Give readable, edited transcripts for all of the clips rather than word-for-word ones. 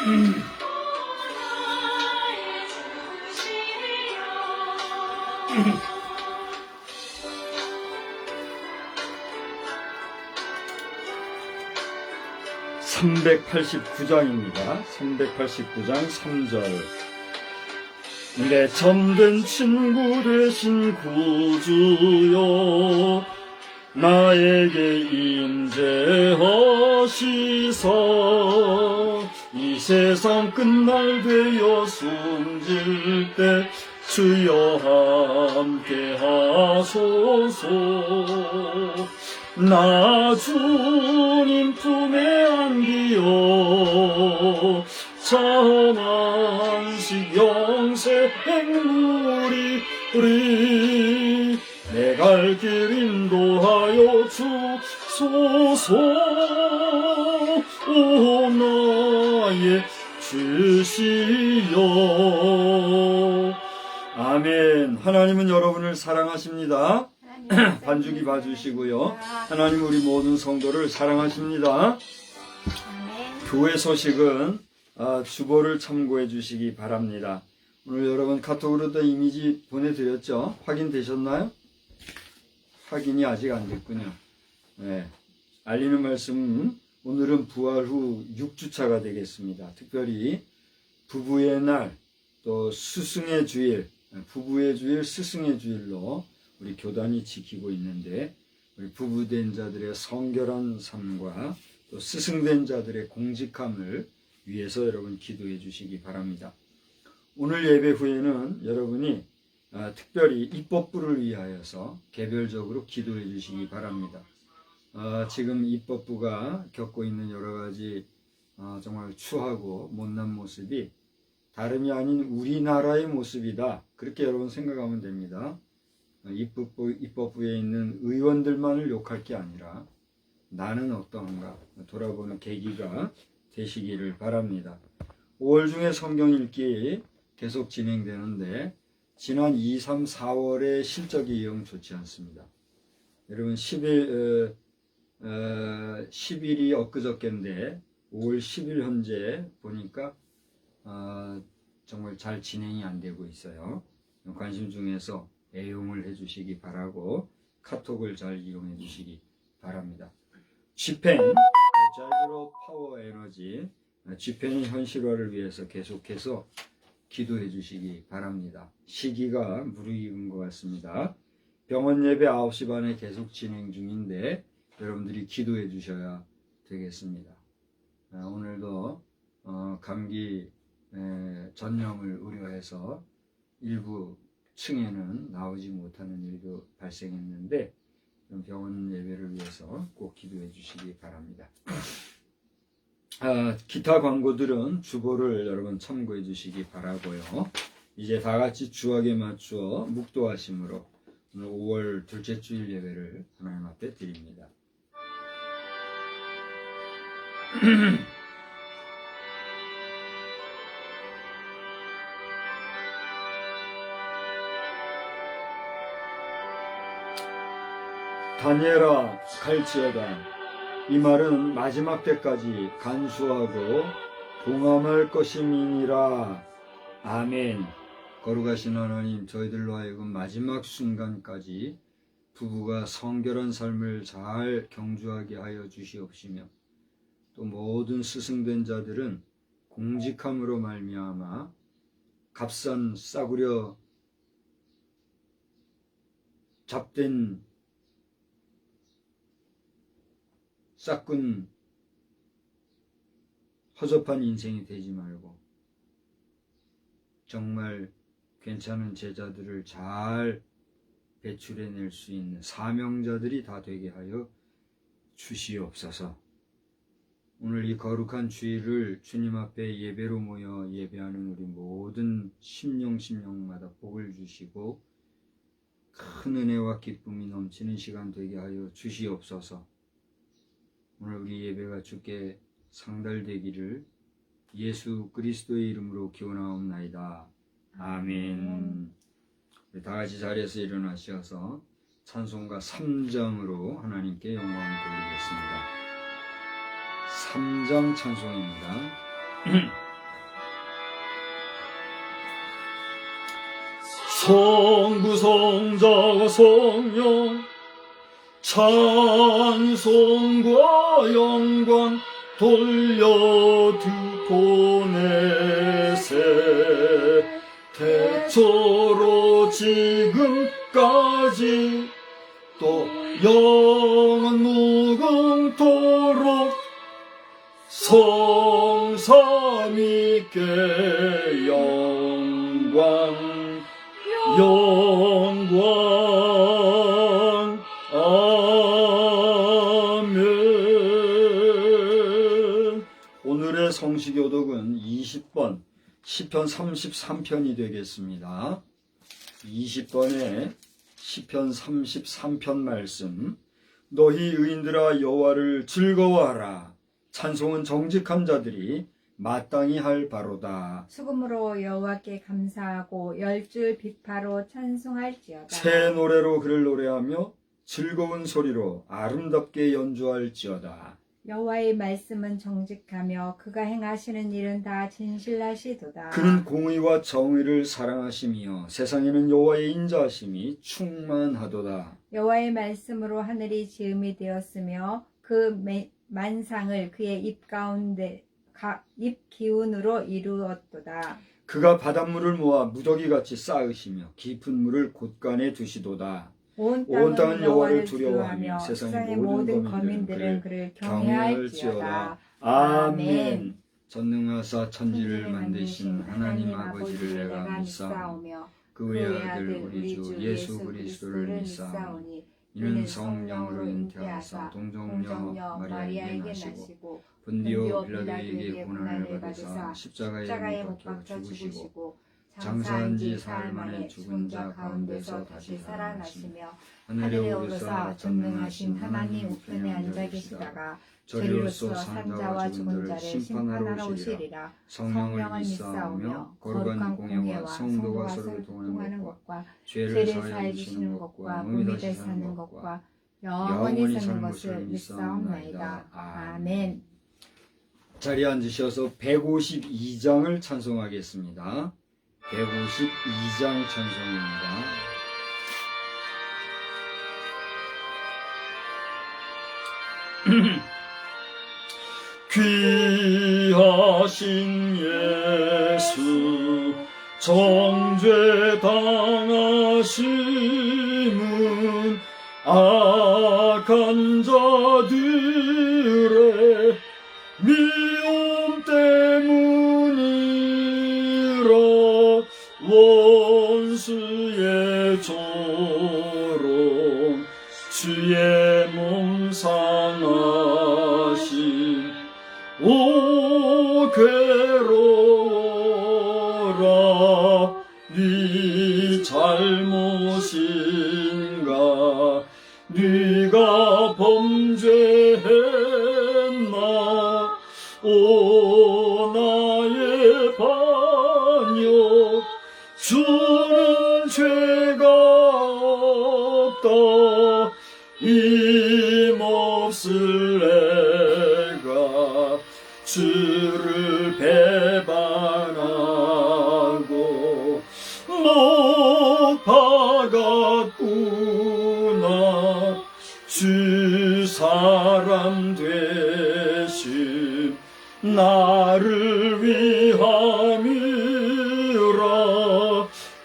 (389장입니다) 389장 3절. 내 참된 친구 되신 구주여, 나에게 임재하시사 이 세상 끝날 되어 숨질 때 주여 함께 하소서. 나 주님 품에 안기어 참 안식 영생 누리리. 내 갈 길 인도하여 주소서. 오 나의 주시여. 아멘. 하나님은 여러분을 사랑하십니다. 반주기 봐주시고요. 하나님 우리 모든 성도를 사랑하십니다. 교회 소식은 주보를 참고해 주시기 바랍니다. 오늘 여러분 카톡으로도 이미지 보내드렸죠? 확인되셨나요? 확인이 아직 안 됐군요. 네. 알리는 말씀, 오늘은 부활 후 6주차가 되겠습니다. 특별히 부부의 날, 또 스승의 주일, 부부의 주일, 스승의 주일로 우리 교단이 지키고 있는데, 우리 부부된 자들의 성결한 삶과 또 스승된 자들의 공직함을 위해서 여러분 기도해 주시기 바랍니다. 오늘 예배 후에는 여러분이 특별히 입법부를 위하여서 개별적으로 기도해 주시기 바랍니다. 지금 입법부가 겪고 있는 여러 가지 정말 추하고 못난 모습이 다름이 아닌 우리나라의 모습이다. 그렇게 여러분 생각하면 됩니다. 입법부에 있는 의원들만을 욕할 게 아니라 나는 어떠한가 돌아보는 계기가 되시기를 바랍니다. 5월 중에 성경 읽기 계속 진행되는데 지난 2, 3, 4월의 실적이 영 좋지 않습니다. 여러분 10일이 엊그저께인데 5월 10일 현재 보니까 정말 잘 진행이 안 되고 있어요. 관심 중에서 애용을 해주시기 바라고 카톡을 잘 이용해 주시기 바랍니다. 집행, 자유로 파워 에너지, 집행의 현실화를 위해서 계속해서 기도해 주시기 바랍니다. 시기가 무르익은 것 같습니다. 병원 예배 9시 반에 계속 진행 중인데 여러분들이 기도해 주셔야 되겠습니다. 오늘도 감기 전염을 우려해서 일부 층에는 나오지 못하는 일도 발생했는데 병원 예배를 위해서 꼭 기도해 주시기 바랍니다. 기타 광고들은 주보를 여러분 참고해 주시기 바라고요. 이제 다 같이 주학에 맞추어 묵도하심으로 오늘 5월 둘째 주일 예배를 하나님 앞에 드립니다. 다니엘아 갈지어다. 이 말은 마지막 때까지 간수하고 봉함할 것임이니라. 아멘. 거룩하신 하나님, 저희들로 하여금 마지막 순간까지 부부가 성결한 삶을 잘 경주하게 하여 주시옵시며, 또 모든 스승된 자들은 공직함으로 말미암아 값싼 싸구려 잡된 싹군 허접한 인생이 되지 말고 정말 괜찮은 제자들을 잘 배출해낼 수 있는 사명자들이 다 되게 하여 주시옵소서. 오늘 이 거룩한 주일을 주님 앞에 예배로 모여 예배하는 우리 모든 심령마다 복을 주시고 큰 은혜와 기쁨이 넘치는 시간 되게 하여 주시옵소서. 오늘 우리 예배가 주께 상달되기를 예수 그리스도의 이름으로 기원하옵나이다. 아멘. 우리 다 같이 자리에서 일어나셔서 찬송가 3장으로 하나님께 영광을 돌리겠습니다. 3장 찬송입니다. 성부 성자와 성령 찬송과 영광 돌려듣고 내세 태초로 지금까지 또 영원 무궁토록 성삼위께 영광 아멘. 오늘의 성시교독은 20번 시편 33편이 되겠습니다. 20번에 시편 33편 말씀. 너희 의인들아 여호와를 즐거워하라. 찬송은 정직한 자들이 마땅히 할 바로다. 수금으로 여호와께 감사하고 열줄 비파로 찬송할지어다. 새 노래로 그를 노래하며 즐거운 소리로 아름답게 연주할지어다. 여호와의 말씀은 정직하며 그가 행하시는 일은 다 진실하시도다. 그는 공의와 정의를 사랑하시며 세상에는 여호와의 인자하심이 충만하도다. 여호와의 말씀으로 하늘이 지음이 되었으며 그 만상을 그의 입 가운데 입 기운으로 이루었도다. 그가 바닷물을 모아 무더기같이 쌓으시며 깊은 물을 곳간에 두시도다. 온 땅은 여호와를 두려워하며 세상의 모든 거민들은 그를 경외할지어다. 아멘. 전능하사 천지를 만드신 하나님 아버지를 내가 믿사오며 그 외아들 우리 주 예수 그리스도를 믿사오니 이는 성령으로 잉태하사 동정녀 마리아에게 나시고 본디오 빌라도에게 고난을 받으사 십자가에 못 박혀 죽으시고 장사한 지 사흘 만에 죽은 자 가운데서 다시 살아나시며 하늘에 오르사 전능하신 하나님 우편에 앉아 계시다가 저리로서 산자와 죽은 자를 심판하러 오시리라. 성령을 믿사오며 거룩한 공예와 성도가 서로 동하는 것과 죄를 사하여 주시는 것과 몸이 다시 사는 것과 영원히 사는 것을 믿사옵나이다. 아멘. 자리에 앉으셔서 152장을 찬송하겠습니다. 152장 찬송입니다. 귀하신 예수 정죄 당하심은 악한 자들의 미움 때문이라. 원수의 조롱 주의 몸 상하심 오 괴로워라. 네 잘못인가 네가 범죄했나 오 나의 반역 주는 죄가 없다. 힘없을 내가 주를 배반하고 못 박았구나. 주 사람 되심 나를 위함이라.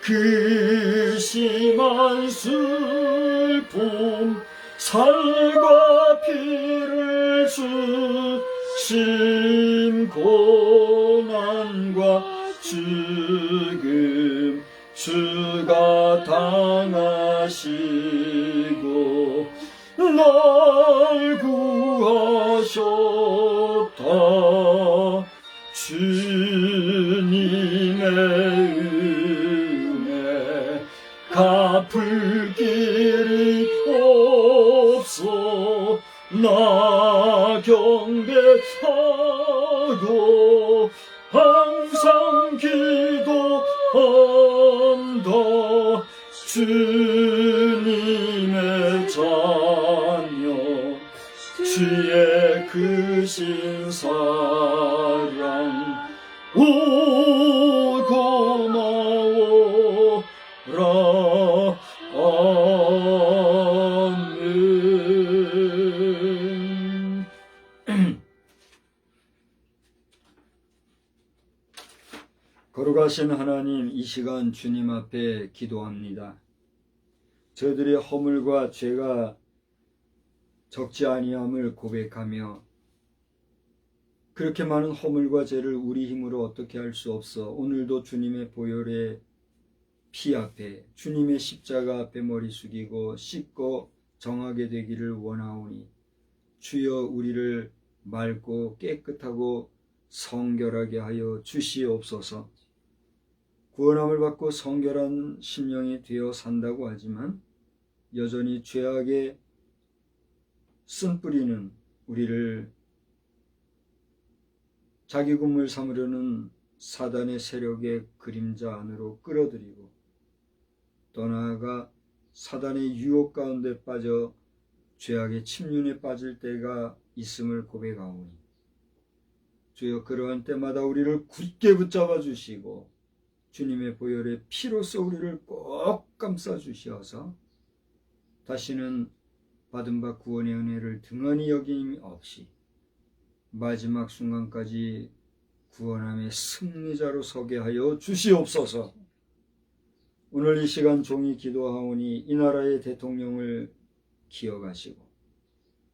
그 심한 슬픔 살과 피를 주심 고난과 죽음 주가 당하시고 날 구하셨다. 주님의 은혜 갚을 길이 없어 나 경배하고 항상 기도한다. 주님의 자녀 주의 크신 사랑 오 고마워라. 거룩하신 하나님, 이 시간 주님 앞에 기도합니다. 저들의 허물과 죄가 적지 아니함을 고백하며 그렇게 많은 허물과 죄를 우리 힘으로 어떻게 할 수 없어 오늘도 주님의 보혈의 피 앞에 주님의 십자가 앞에 머리 숙이고 씻고 정하게 되기를 원하오니 주여 우리를 맑고 깨끗하고 성결하게 하여 주시옵소서. 구원함을 받고 성결한 심령이 되어 산다고 하지만 여전히 죄악의 쓴뿌리는 우리를 자기 꿈을 삼으려는 사단의 세력의 그림자 안으로 끌어들이고 또 나아가 사단의 유혹 가운데 빠져 죄악의 침륜에 빠질 때가 있음을 고백하오니 주여 그러한 때마다 우리를 굳게 붙잡아 주시고 주님의 보혈의 피로써 우리를 꼭 감싸 주시어서 다시는 받은 바 구원의 은혜를 등한히 여김 없이 마지막 순간까지 구원함의 승리자로 서게 하여 주시옵소서. 오늘 이 시간 종이 기도하오니 이 나라의 대통령을 기억하시고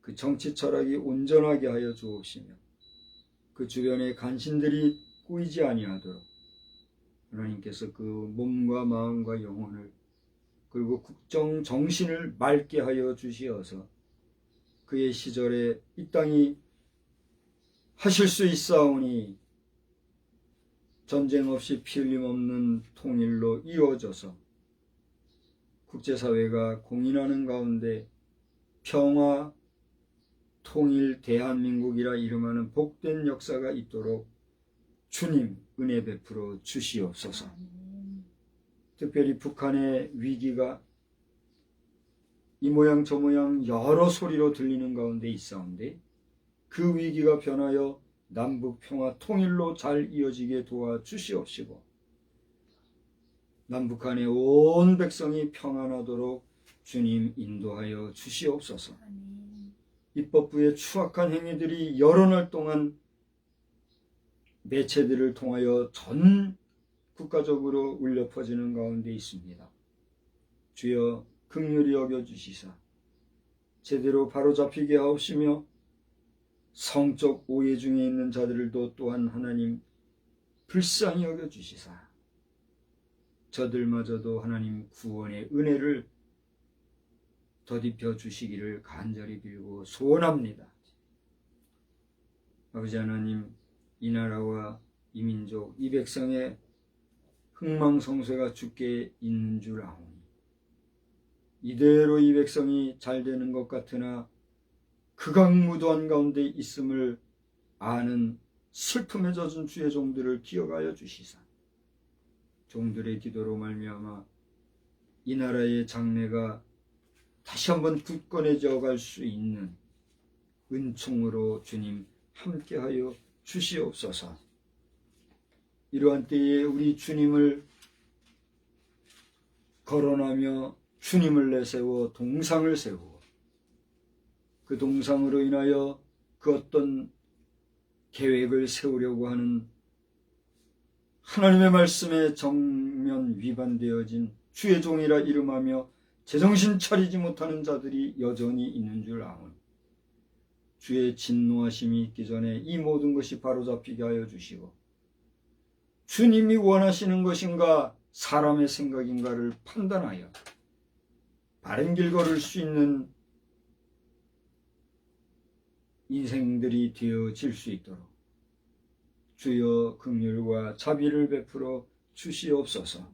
그 정치 철학이 온전하게 하여 주옵시며 그 주변의 간신들이 꼬이지 아니하도록 하나님께서 그 몸과 마음과 영혼을 그리고 국정 정신을 맑게 하여 주시어서 그의 시절에 이 땅이 하실 수 있사오니 전쟁 없이 피 흘림 없는 통일로 이루어져서 국제사회가 공인하는 가운데 평화, 통일, 대한민국이라 이름하는 복된 역사가 있도록 주님 은혜 베풀어 주시옵소서. 특별히 북한의 위기가 이 모양 저 모양 여러 소리로 들리는 가운데 있사온데 그 위기가 변하여 남북 평화 통일로 잘 이어지게 도와 주시옵시고 남북한의 온 백성이 평안하도록 주님 인도하여 주시옵소서. 입법부의 추악한 행위들이 여러 날 동안 매체들을 통하여 전 국가적으로 울려 퍼지는 가운데 있습니다. 주여 긍휼히 여겨주시사 제대로 바로잡히게 하옵시며 성적 오해 중에 있는 자들도 또한 하나님 불쌍히 여겨주시사 저들마저도 하나님 구원의 은혜를 더딥혀 주시기를 간절히 빌고 소원합니다. 아버지 하나님, 이 나라와 이 민족, 이 백성의 흥망성쇠가 주께 있는 줄 아오니 이대로 이 백성이 잘 되는 것 같으나 극악무도한 가운데 있음을 아는 슬픔에 젖은 주의 종들을 기억하여 주시사 종들의 기도로 말미암아 이 나라의 장래가 다시 한번 굳건해져 갈 수 있는 은총으로 주님 함께하여 주시옵소서. 이러한 때에 우리 주님을 거론하며 주님을 내세워 동상을 세우고 그 동상으로 인하여 그 어떤 계획을 세우려고 하는 하나님의 말씀에 정면 위반되어진 주의 종이라 이름하며 제정신 차리지 못하는 자들이 여전히 있는 줄 아오니 주의 진노하심이 있기 전에 이 모든 것이 바로잡히게 하여 주시고 주님이 원하시는 것인가 사람의 생각인가를 판단하여 바른 길 걸을 수 있는 인생들이 되어질 수 있도록 주여 긍휼과 자비를 베풀어 주시옵소서.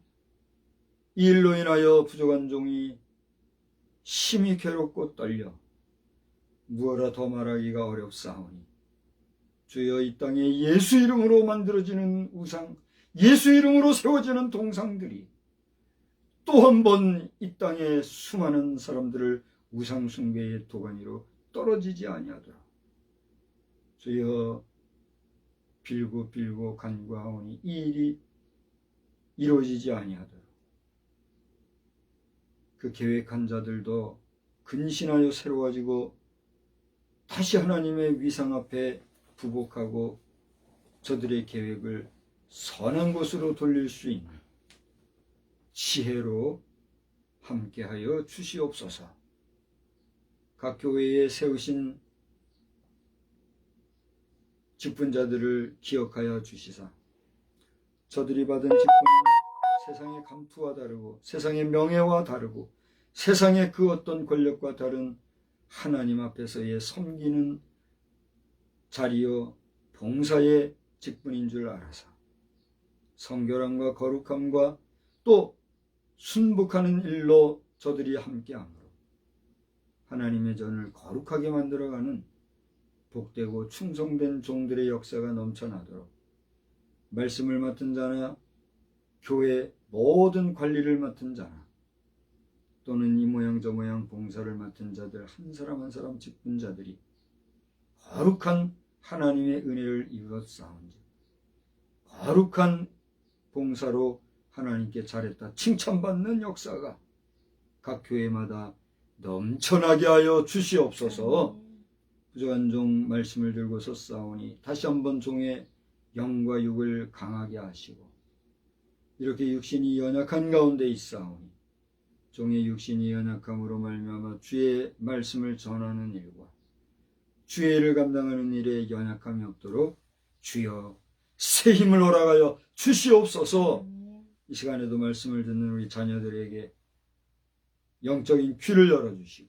이 일로 인하여 부족한 종이 심히 괴롭고 떨려 무엇라 더 말하기가 어렵사오니 주여 이 땅에 예수 이름으로 만들어지는 우상, 예수 이름으로 세워지는 동상들이 또 한 번 이 땅에 수많은 사람들을 우상 숭배의 도가니로 떨어지지 아니하도록 주여 빌고 간구하오니 이 일이 이루어지지 아니하도록 그 계획한 자들도 근신하여 새로워지고 다시 하나님의 위상 앞에 부복하고 저들의 계획을 선한 곳으로 돌릴 수 있는 지혜로 함께하여 주시옵소서. 각 교회에 세우신 직분자들을 기억하여 주시사 저들이 받은 직분은 세상의 감투와 다르고 세상의 명예와 다르고 세상의 그 어떤 권력과 다른 하나님 앞에서의 섬기는 자리요 봉사의 직분인 줄 알아서 성결함과 거룩함과 또 순복하는 일로 저들이 함께함으로 하나님의 전을 거룩하게 만들어가는 복되고 충성된 종들의 역사가 넘쳐나도록 말씀을 맡은 자나 교회 모든 관리를 맡은 자나 또는 이 모양 저 모양 봉사를 맡은 자들 한 사람 한 사람 직분자들이 거룩한 하나님의 은혜를 입었사온지 거룩한 봉사로 하나님께 잘했다 칭찬받는 역사가 각 교회마다 넘쳐나게 하여 주시옵소서. 부족한 종 말씀을 들고 섰사오니 다시 한번 종의 영과 육을 강하게 하시고 이렇게 육신이 연약한 가운데 있사오니 종의 육신이 연약함으로 말미암아 주의 말씀을 전하는 일과 주의 일을 감당하는 일에 연약함이 없도록 주여 새 힘을 허락하여 주시옵소서. 이 시간에도 말씀을 듣는 우리 자녀들에게 영적인 귀를 열어주시고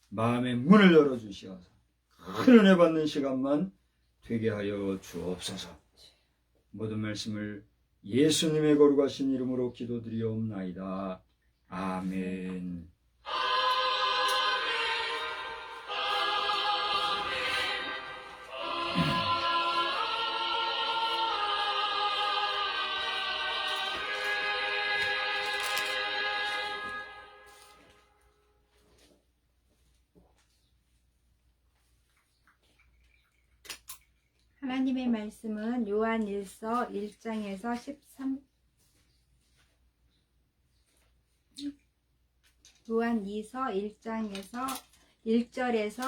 마음의 문을 열어주시어서 큰 은혜 받는 시간만 되게 하여 주옵소서. 모든 말씀을 예수님의 거룩하신 이름으로 기도드리옵나이다. 아멘. 하나님의 말씀은 요한일서 1장에서 요한이서 1장에서 1절에서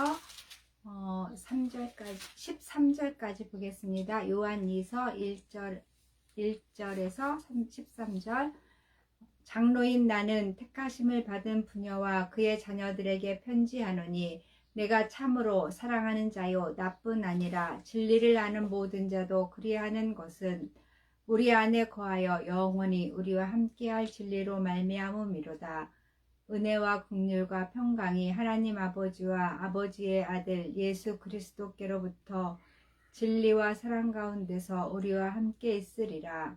3절까지 13절까지 보겠습니다. 요한이서 1절에서 13절. 장로인 나는 택하심을 받은 부녀와 그의 자녀들에게 편지하노니 내가 참으로 사랑하는 자요 나뿐 아니라 진리를 아는 모든 자도 그리하는 것은 우리 안에 거하여 영원히 우리와 함께할 진리로 말미암음이로다. 은혜와 긍휼과 평강이 하나님 아버지와 아버지의 아들 예수 그리스도께로부터 진리와 사랑 가운데서 우리와 함께 있으리라.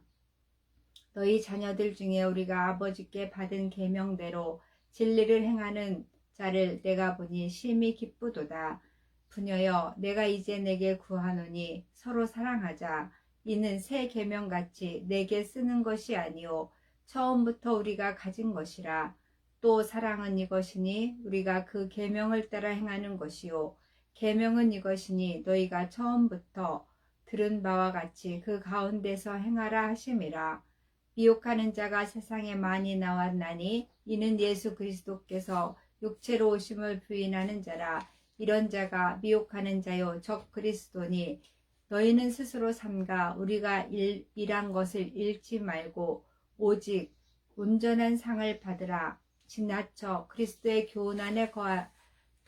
너희 자녀들 중에 우리가 아버지께 받은 계명대로 진리를 행하는 자를 내가 보니 심히 기쁘도다. 부녀여 내가 이제 내게 구하노니 서로 사랑하자. 이는 새 계명같이 내게 쓰는 것이 아니요 처음부터 우리가 가진 것이라. 또 사랑은 이것이니 우리가 그 계명을 따라 행하는 것이요 계명은 이것이니 너희가 처음부터 들은 바와 같이 그 가운데서 행하라 하심이라. 미혹하는 자가 세상에 많이 나왔나니 이는 예수 그리스도께서 육체로 오심을 부인하는 자라. 이런 자가 미혹하는 자요 적 그리스도니 너희는 스스로 삼가 우리가 일한 것을 잃지 말고 오직 온전한 상을 받으라. 지나쳐 그리스도의 교훈 안에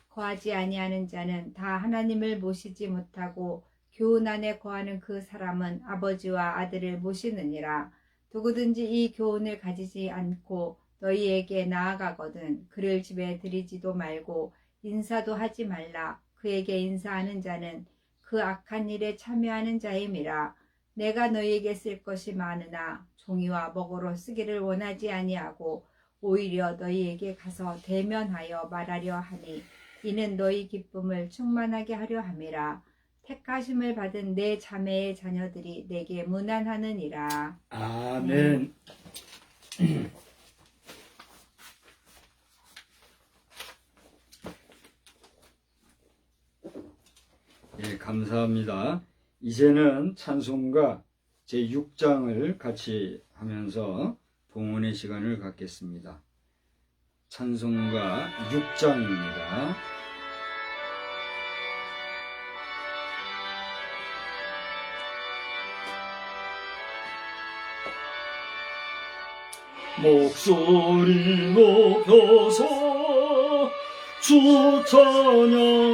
거하지 아니하는 자는 다 하나님을 모시지 못하고 교훈 안에 거하는 그 사람은 아버지와 아들을 모시느니라. 누구든지 이 교훈을 가지지 않고 너희에게 나아가거든 그를 집에 들이지도 말고 인사도 하지 말라. 그에게 인사하는 자는 그 악한 일에 참여하는 자임이라. 내가 너희에게 쓸 것이 많으나 종이와 먹으로 쓰기를 원하지 아니하고 오히려 너희에게 가서 대면하여 말하려 하니 이는 너희 기쁨을 충만하게 하려 함이라. 택하심을 받은 내 자매의 자녀들이 내게 문안하느니라. 아멘. 예, 감사합니다. 이제는 찬송가 제6장을 같이 하면서 봉헌의 시간을 갖겠습니다. 찬송가 6장입니다. 목소리 높여서 주 찬양하여라.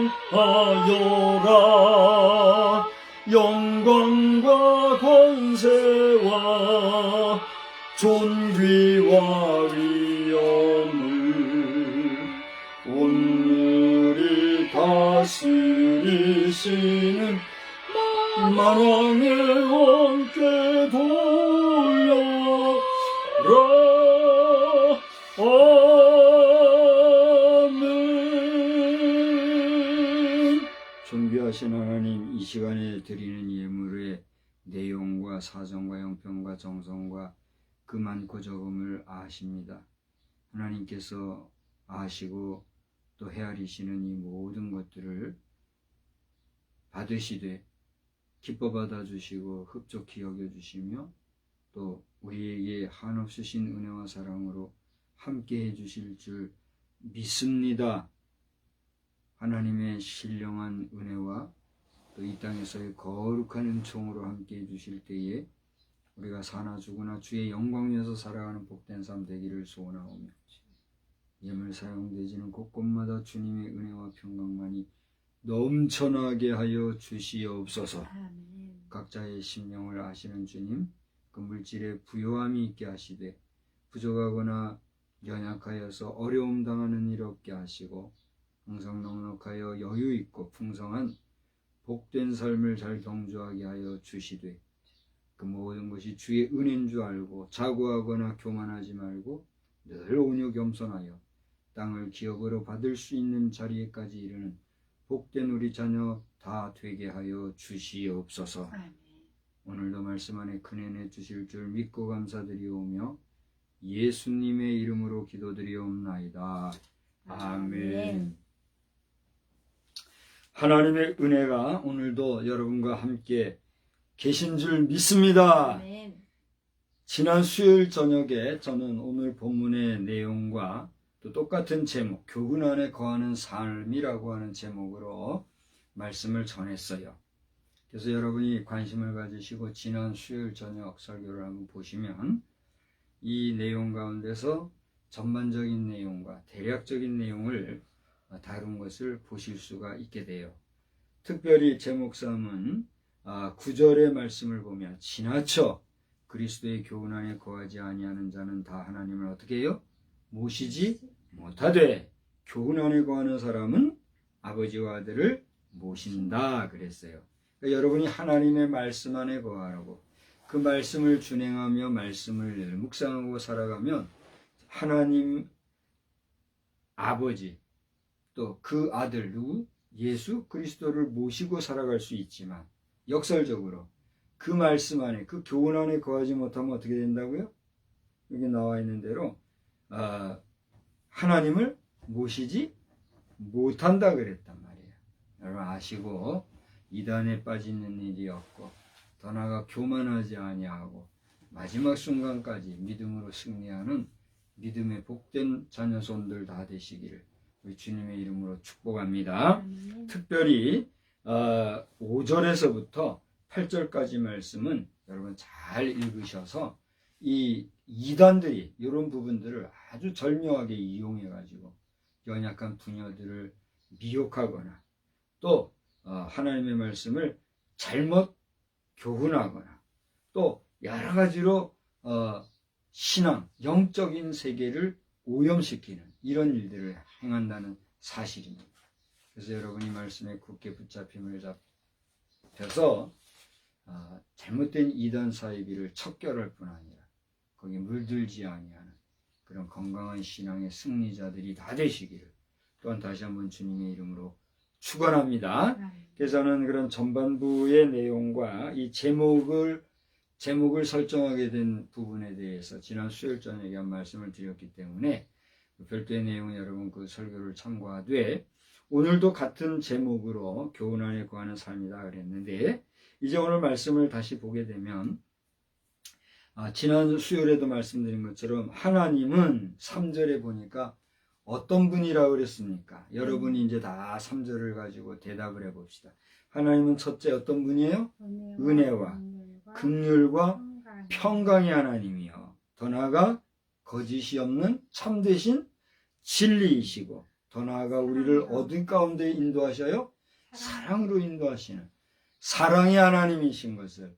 영광과 권세와 존귀와 위엄을 온누리 다스리시는 만왕의 왕께 돌려라. 아멘. 존귀하신 하나님, 이 시간에 드리는 예물의 내용과 사정과 형편과 정성과 그 많고 적음을 아십니다. 하나님께서 아시고 또 헤아리시는 이 모든 것들을 받으시되 기뻐 받아주시고 흡족히 여겨주시며 또 우리에게 한없으신 은혜와 사랑으로 함께 해주실 줄 믿습니다. 하나님의 신령한 은혜와 또 이 땅에서의 거룩한 은총으로 함께 해주실 때에 우리가 사나 죽으나 주의 영광 위에서 살아가는 복된 삶 되기를 소원하오며, 예물 사용되지는 곳곳마다 주님의 은혜와 평강만이 넘쳐나게 하여 주시옵소서. 아멘. 각자의 심령을 아시는 주님, 그 물질에 부요함이 있게 하시되 부족하거나 연약하여서 어려움 당하는 일 없게 하시고 항상 넉넉하여 여유 있고 풍성한 복된 삶을 잘 경주하게 하여 주시되 그 모든 것이 주의 은혜인 줄 알고 자고하거나 교만하지 말고 늘 온유 겸손하여 땅을 기업으로 받을 수 있는 자리에까지 이르는 복된 우리 자녀 다 되게 하여 주시옵소서. 아멘. 오늘도 말씀 안에 큰 은혜 주실 줄 믿고 감사드리오며 예수님의 이름으로 기도드리옵나이다. 아멘. 하나님의 은혜가 오늘도 여러분과 함께 계신 줄 믿습니다. 아멘. 지난 수요일 저녁에 저는 오늘 본문의 내용과 또 똑같은 제목, 교훈 안에 거하는 삶이라고 하는 제목으로 말씀을 전했어요. 그래서 여러분이 관심을 가지시고 지난 수요일 저녁 설교를 한번 보시면 이 내용 가운데서 전반적인 내용과 대략적인 내용을 다룬 것을 보실 수가 있게 돼요. 특별히 제목 삼은 9절의 말씀을 보면 지나쳐 그리스도의 교훈 안에 거하지 아니하는 자는 다 하나님을 어떻게 해요? 모시지 못하되 교훈 안에 거하는 사람은 아버지와 아들을 모신다 그랬어요. 그러니까 여러분이 하나님의 말씀 안에 거하라고 그 말씀을 준행하며 말씀을 늘 묵상하고 살아가면 하나님 아버지 또 그 아들 누구? 예수 그리스도를 모시고 살아갈 수 있지만 역설적으로 그 말씀 안에 그 교훈 안에 거하지 못하면 어떻게 된다고요? 여기 나와 있는 대로 하나님을 모시지 못한다 그랬단 말이에요. 여러분 아시고 이단에 빠지는 일이 없고 더 나아가 교만하지 아니하고 마지막 순간까지 믿음으로 승리하는 믿음의 복된 자녀손들 다 되시기를 우리 주님의 이름으로 축복합니다. 아멘. 특별히 5절에서부터 8절까지 말씀은 여러분 잘 읽으셔서 이 이단들이 이런 부분들을 아주 절묘하게 이용해 가지고 연약한 부녀들을 미혹하거나 또 하나님의 말씀을 잘못 교훈하거나 또 여러 가지로 신앙, 영적인 세계를 오염시키는 이런 일들을 행한다는 사실입니다. 그래서 여러분이 말씀에 굳게 붙잡힘을 잡혀서 잘못된 이단 사이비를 척결할 뿐 아니라 거기에 물들지 아니하는 그런 건강한 신앙의 승리자들이 다 되시기를 또한 다시 한번 주님의 이름으로 축원합니다. 그래서 저는 그런 전반부의 내용과 이 제목을 설정하게 된 부분에 대해서 지난 수요일 저녁에 한 말씀을 드렸기 때문에 별도의 내용은 여러분 그 설교를 참고하되 오늘도 같은 제목으로 교훈 안에 거하는 삶이다 그랬는데 이제 오늘 말씀을 다시 보게 되면 지난 수요일에도 말씀드린 것처럼 하나님은 3절에 보니까 어떤 분이라고 그랬습니까? 여러분이 이제 다 3절을 가지고 대답을 해봅시다. 하나님은 첫째 어떤 분이에요? 은혜와 긍휼과 평강의 하나님이요. 더 나아가 거짓이 없는 참되신 진리이시고 더 나아가 우리를 어디 가운데 인도하셔요? 사랑으로 인도하시는 사랑의 하나님이신 것을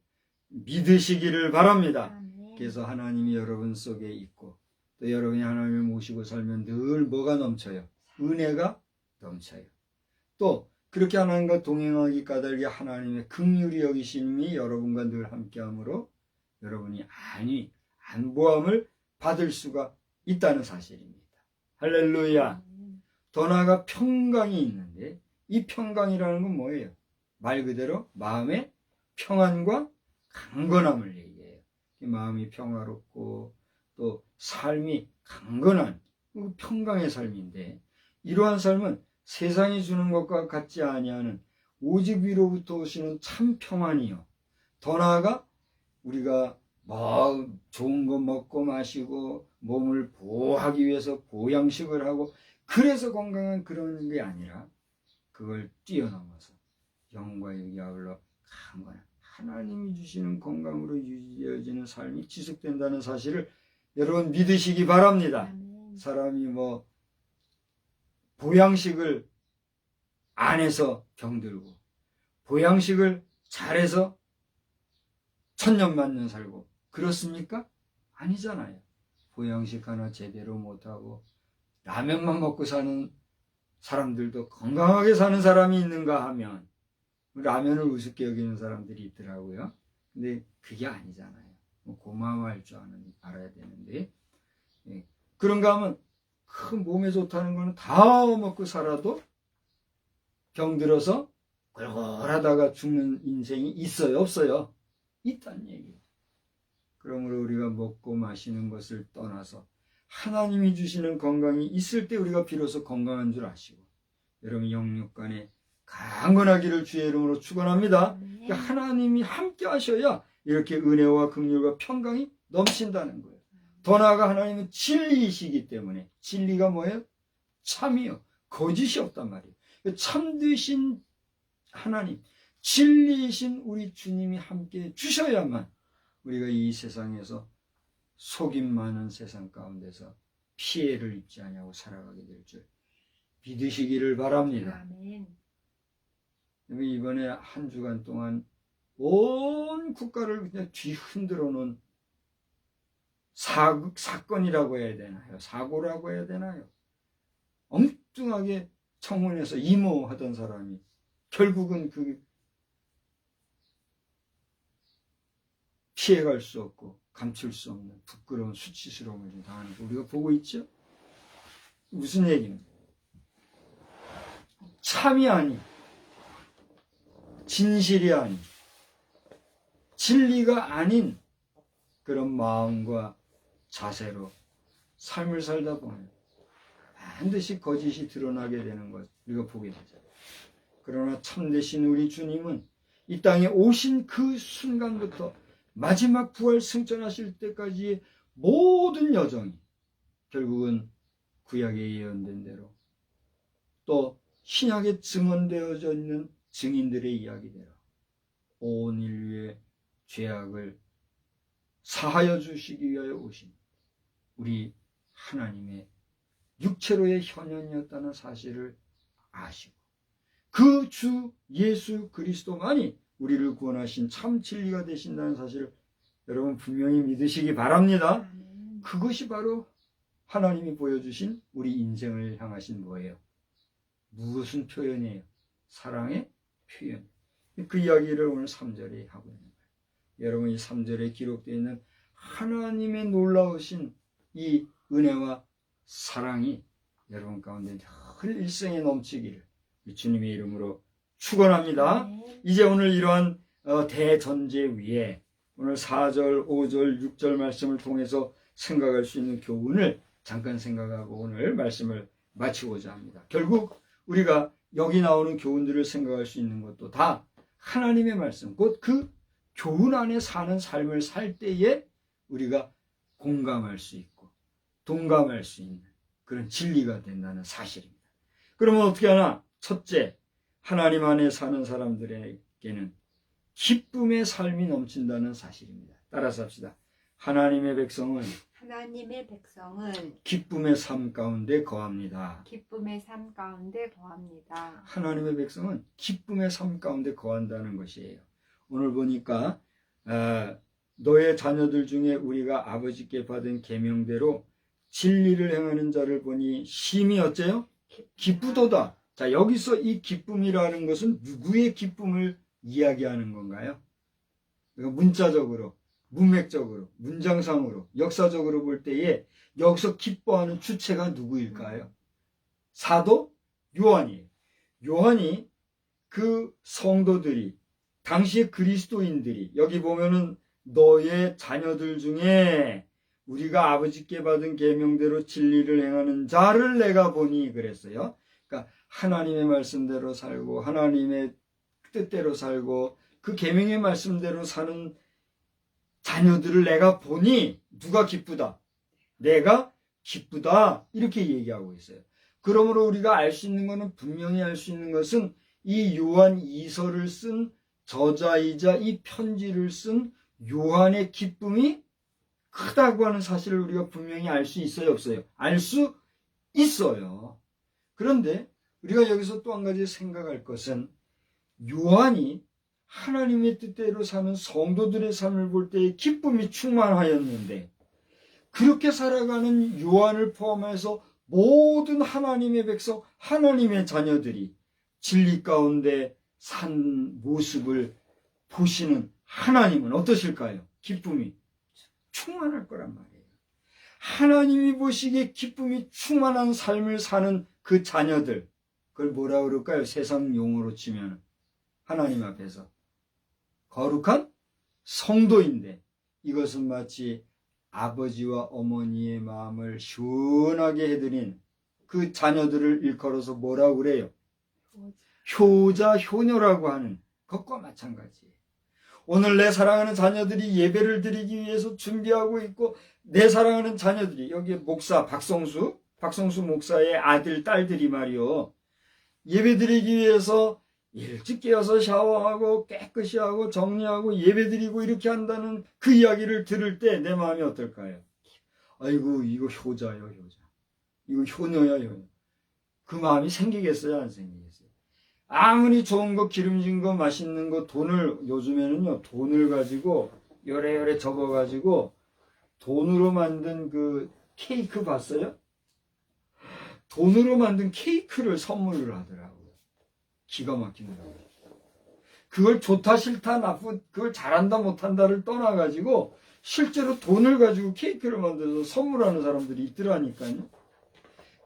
믿으시기를 바랍니다. 아멘. 그래서 하나님이 여러분 속에 있고 또 여러분이 하나님을 모시고 살면 늘 뭐가 넘쳐요? 은혜가 넘쳐요. 또 그렇게 하나님과 동행하기 까닭에 하나님의 긍휼히 여기심이 여러분과 늘 함께하므로 여러분이 안보함을 받을 수가 있다는 사실입니다. 할렐루야. 더 나아가 평강이 있는데 이 평강이라는 건 뭐예요? 말 그대로 마음의 평안과 강건함을 얘기해요. 마음이 평화롭고 또 삶이 강건한 평강의 삶인데 이러한 삶은 세상이 주는 것과 같지 아니하는 오직 위로부터 오시는 참 평안이요. 더 나아가 우리가 좋은 거 먹고 마시고 몸을 보호하기 위해서 보양식을 하고 그래서 건강한 그런 게 아니라 그걸 뛰어넘어서 영과 육이 아울러 강건한 하나님이 주시는 건강으로 유지되어지는 삶이 지속된다는 사실을 여러분 믿으시기 바랍니다. 아멘. 사람이 보양식을 안 해서 병들고 보양식을 잘해서 천년만년 살고 그렇습니까? 아니잖아요. 보양식 하나 제대로 못하고 라면만 먹고 사는 사람들도 건강하게 사는 사람이 있는가 하면 라면을 우습게 여기는 사람들이 있더라고요. 근데 그게 아니잖아요. 고마워할 줄 알아야 되는데 그런가 하면 큰 몸에 좋다는 거는 다 먹고 살아도 병들어서 골골하다가 죽는 인생이 있어요? 없어요? 있다는 얘기예요. 그러므로 우리가 먹고 마시는 것을 떠나서 하나님이 주시는 건강이 있을 때 우리가 비로소 건강한 줄 아시고 여러분 영육간에 강건하기를 주의 이름으로 축원합니다. 그러니까 하나님이 함께 하셔야 이렇게 은혜와 긍휼과 평강이 넘친다는 거예요. 더 나아가 하나님은 진리이시기 때문에 진리가 뭐예요? 참이요. 거짓이 없단 말이에요. 참되신 하나님, 진리이신 우리 주님이 함께 주셔야만 우리가 이 세상에서 속임 많은 세상 가운데서 피해를 입지 않냐고 살아가게 될 줄 믿으시기를 바랍니다. 아멘. 이번에 한 주간 동안 온 국가를 그냥 뒤흔들어 놓은 사건이라고 해야 되나요? 사고라고 해야 되나요? 엉뚱하게 청문회에서 임호하던 사람이 결국은 그 피해갈 수 없고 감출 수 없는 부끄러운 수치스러움을 당하는 거 우리가 보고 있죠? 무슨 얘기입니까? 참이 아닌 진실이 아닌 진리가 아닌 그런 마음과 자세로 삶을 살다 보면 반드시 거짓이 드러나게 되는 것 우리가 보게 되죠. 그러나 참되신 우리 주님은 이 땅에 오신 그 순간부터 마지막 부활 승천하실 때까지의 모든 여정이 결국은 구약에 예언된 대로 또 신약에 증언되어져 있는 증인들의 이야기대로 온 인류의 죄악을 사하여 주시기 위하여 오신 우리 하나님의 육체로의 현현이었다는 사실을 아시고 그 주 예수 그리스도만이 우리를 구원하신 참 진리가 되신다는 사실을 여러분 분명히 믿으시기 바랍니다. 그것이 바로 하나님이 보여주신 우리 인생을 향하신 뭐예요? 무슨 표현이에요? 사랑의 표현. 그 이야기를 오늘 3절에 하고 있는 거예요. 여러분 이 3절에 기록되어 있는 하나님의 놀라우신 이 은혜와 사랑이 여러분 가운데 늘 일생에 넘치기를 주님의 이름으로 축원합니다. 이제 오늘 이러한 대전제 위에 오늘 4절, 5절, 6절 말씀을 통해서 생각할 수 있는 교훈을 잠깐 생각하고 오늘 말씀을 마치고자 합니다. 결국 우리가 여기 나오는 교훈들을 생각할 수 있는 것도 다 하나님의 말씀, 곧 그 교훈 안에 사는 삶을 살 때에 우리가 공감할 수 있고 동감할 수 있는 그런 진리가 된다는 사실입니다. 그러면 어떻게 하나? 첫째, 하나님 안에 사는 사람들에게는 기쁨의 삶이 넘친다는 사실입니다. 따라서 합시다. 하나님의 백성은 하나님의 백성은 기쁨의 삶 가운데 거합니다. 기쁨의 삶 가운데 거합니다. 하나님의 백성은 기쁨의 삶 가운데 거한다는 것이에요. 오늘 보니까 너의 자녀들 중에 우리가 아버지께 받은 계명대로 진리를 행하는 자를 보니 심히 어째요? 기쁘도다. 자, 여기서 이 기쁨이라는 것은 누구의 기쁨을 이야기하는 건가요? 문자적으로, 문맥적으로, 문장상으로, 역사적으로 볼 때에 여기서 기뻐하는 주체가 누구일까요? 사도 요한이에요. 요한이 그 성도들이, 당시의 그리스도인들이, 여기 보면은 너의 자녀들 중에 우리가 아버지께 받은 계명대로 진리를 행하는 자를 내가 보니 그랬어요. 그러니까 하나님의 말씀대로 살고 하나님의 뜻대로 살고 그 계명의 말씀대로 사는 자녀들을 내가 보니 누가 기쁘다? 내가 기쁘다. 이렇게 얘기하고 있어요. 그러므로 우리가 알 수 있는 것은, 분명히 알 수 있는 것은 이 요한 2서를 쓴 저자이자 이 편지를 쓴 요한의 기쁨이 크다고 하는 사실을 우리가 분명히 알 수 있어요, 없어요? 알 수 있어요. 그런데 우리가 여기서 또 한 가지 생각할 것은 요한이 하나님의 뜻대로 사는 성도들의 삶을 볼 때의 기쁨이 충만하였는데 그렇게 살아가는 요한을 포함해서 모든 하나님의 백성, 하나님의 자녀들이 진리 가운데 산 모습을 보시는 하나님은 어떠실까요? 기쁨이 충만할 거란 말이에요. 하나님이 보시기에 기쁨이 충만한 삶을 사는 그 자녀들, 그걸 뭐라 그럴까요? 세상 용어로 치면 하나님 앞에서 거룩한 성도인데, 이것은 마치 아버지와 어머니의 마음을 시원하게 해드린 그 자녀들을 일컬어서 뭐라고 그래요? 효자, 효녀라고 하는 것과 마찬가지예요. 오늘 내 사랑하는 자녀들이 예배를 드리기 위해서 준비하고 있고, 내 사랑하는 자녀들이, 여기 목사 박성수 목사의 아들, 딸들이 말이요, 예배 드리기 위해서 일찍 깨어서 샤워하고 깨끗이 하고 정리하고 예배드리고 이렇게 한다는 그 이야기를 들을 때 내 마음이 어떨까요? 아이고, 이거 효자요, 효자. 이거 효녀야, 효녀. 그 마음이 생기겠어요, 안 생기겠어요? 아무리 좋은 거, 기름진 거, 맛있는 거, 요즘에는요, 돈을 가지고 요래요래 접어가지고 돈으로 만든 그 케이크 봤어요? 돈으로 만든 케이크를 선물을 하더라고요. 기가 막히더라고요. 그걸 좋다 싫다 그걸 잘한다 못한다를 떠나가지고 실제로 돈을 가지고 케이크를 만들어서 선물하는 사람들이 있더라니까요.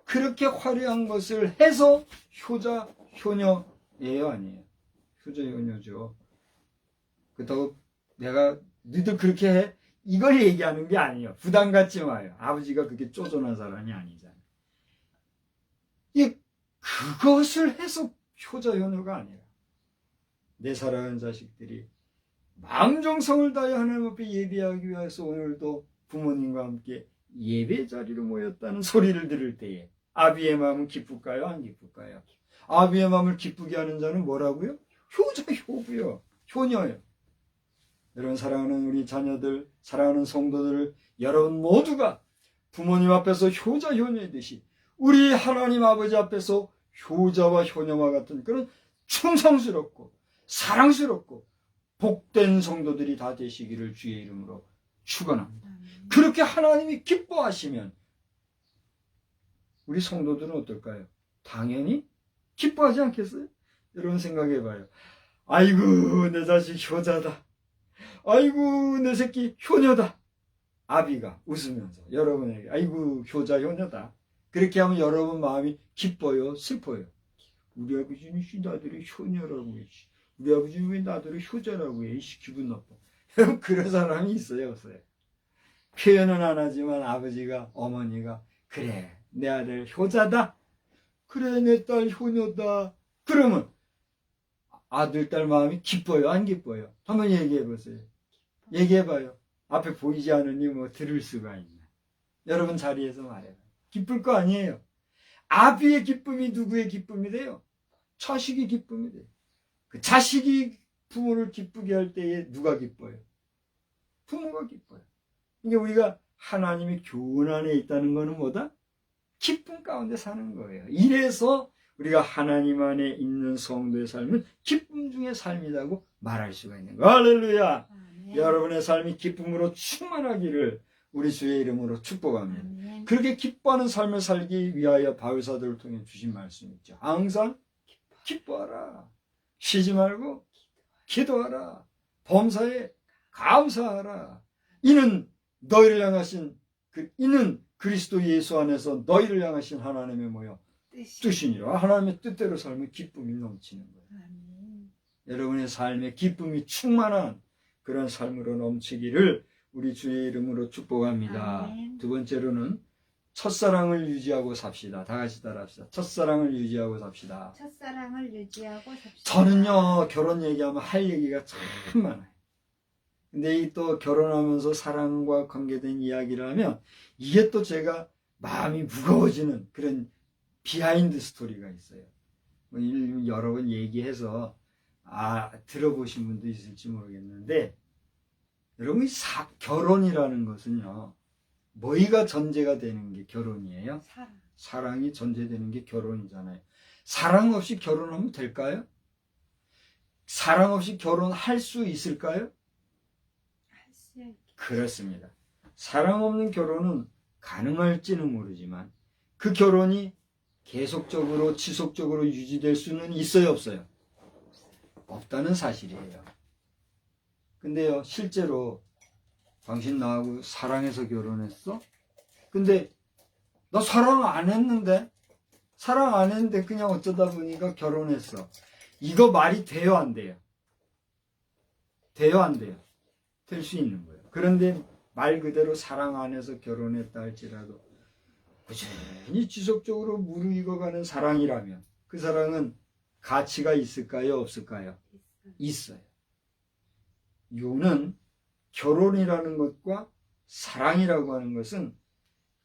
그렇게 화려한 것을 해서 효자, 효녀예요, 아니에요? 효자, 효녀죠. 그렇다고 내가 너희들 그렇게 해? 이걸 얘기하는 게 아니에요. 부담 갖지 마요. 아버지가 그렇게 쪼잔한 사람이 아니잖아요. 그것을 해서 효자, 효녀가 아니라 내 사랑하는 자식들이 마음정성을 다해 하나님 앞에 예배하기 위해서 오늘도 부모님과 함께 예배 자리로 모였다는 소리를 들을 때에 아비의 마음은 기쁠까요? 안 기쁠까요? 아비의 마음을 기쁘게 하는 자는 뭐라고요? 효자, 효부요. 효녀요. 여러분, 사랑하는 우리 자녀들, 사랑하는 성도들, 여러분 모두가 부모님 앞에서 효자, 효녀이듯이 우리 하나님 아버지 앞에서 효자와 효녀와 같은 그런 충성스럽고 사랑스럽고 복된 성도들이 다 되시기를 주의 이름으로 축원합니다. 그렇게 하나님이 기뻐하시면 우리 성도들은 어떨까요? 당연히 기뻐하지 않겠어요? 여러분 생각해봐요. 아이고, 내 자식 효자다. 아이고, 내 새끼 효녀다. 아비가 웃으면서 여러분에게 아이고, 효자, 효녀다. 그렇게 하면 여러분 마음이 기뻐요, 슬퍼요? 우리 아버지는 나들이 효녀라고 해. 우리 아버지는 왜 나들이 효자라고 해? 기분 나빠. 그런 사람이 있어요, 없어요? 표현은 안 하지만 아버지가, 어머니가 그래, 내 아들 효자다. 그래, 내 딸 효녀다. 그러면 아들, 딸 마음이 기뻐요, 안 기뻐요? 한번 얘기해보세요. 얘기해봐요. 앞에 보이지 않으니 뭐 들을 수가 있나. 여러분 자리에서 말해봐요. 기쁠 거 아니에요. 아비의 기쁨이 누구의 기쁨이 돼요? 자식이 기쁨이 돼요. 그 자식이 부모를 기쁘게 할 때에 누가 기뻐요? 부모가 기뻐요. 이게 우리가 하나님의 교훈 안에 있다는 것은 뭐다? 기쁨 가운데 사는 거예요. 이래서 우리가 하나님 안에 있는 성도의 삶은 기쁨 중의 삶이라고 말할 수가 있는 거예요. 할렐루야! 아멘. 여러분의 삶이 기쁨으로 충만하기를 우리 주의 이름으로 축복합니다. 아멘. 그렇게 기뻐하는 삶을 살기 위하여 바울사도를 통해 주신 말씀이 있죠. 항상 기뻐하라. 쉬지 말고 기도하라. 범사에 감사하라. 이는 너희를 향하신 이는 그리스도 예수 안에서 너희를 향하신 하나님의 뭐요? 뜻이니라. 하나님의 뜻대로 살면 기쁨이 넘치는 거예요. 아멘. 여러분의 삶에 기쁨이 충만한 그런 삶으로 넘치기를 우리 주의 이름으로 축복합니다. 아멘. 두 번째로는 첫사랑을 유지하고 삽시다. 다 같이 따라합시다. 첫사랑을 유지하고 삽시다. 첫사랑을 유지하고 삽시다. 저는요, 결혼 얘기하면 할 얘기가 참 많아요. 근데 이 또 결혼하면서 사랑과 관계된 이야기를 하면 이게 또 제가 마음이 무거워지는 그런 비하인드 스토리가 있어요. 여러 번 얘기해서 들어보신 분도 있을지 모르겠는데, 여러분 결혼이라는 것은요, 뭐가 전제가 되는 게 결혼이에요? 사랑. 사랑이 전제되는 게 결혼이잖아요. 사랑 없이 결혼하면 될까요? 사랑 없이 결혼할 수 있을까요? 그렇습니다. 사랑 없는 결혼은 가능할지는 모르지만 그 결혼이 계속적으로 지속적으로 유지될 수는 있어요, 없어요? 없다는 사실이에요. 근데요, 실제로 당신 나하고 사랑해서 결혼했어? 근데 나 사랑 안 했는데? 사랑 안 했는데 그냥 어쩌다 보니까 결혼했어. 이거 말이 돼요, 안 돼요? 돼요, 안 돼요? 될 수 있는 거예요. 그런데 말 그대로 사랑 안에서 결혼했다 할지라도 꾸준히 지속적으로 무르익어가는 사랑이라면 그 사랑은 가치가 있을까요, 없을까요? 있어요. 이거는 결혼이라는 것과 사랑이라고 하는 것은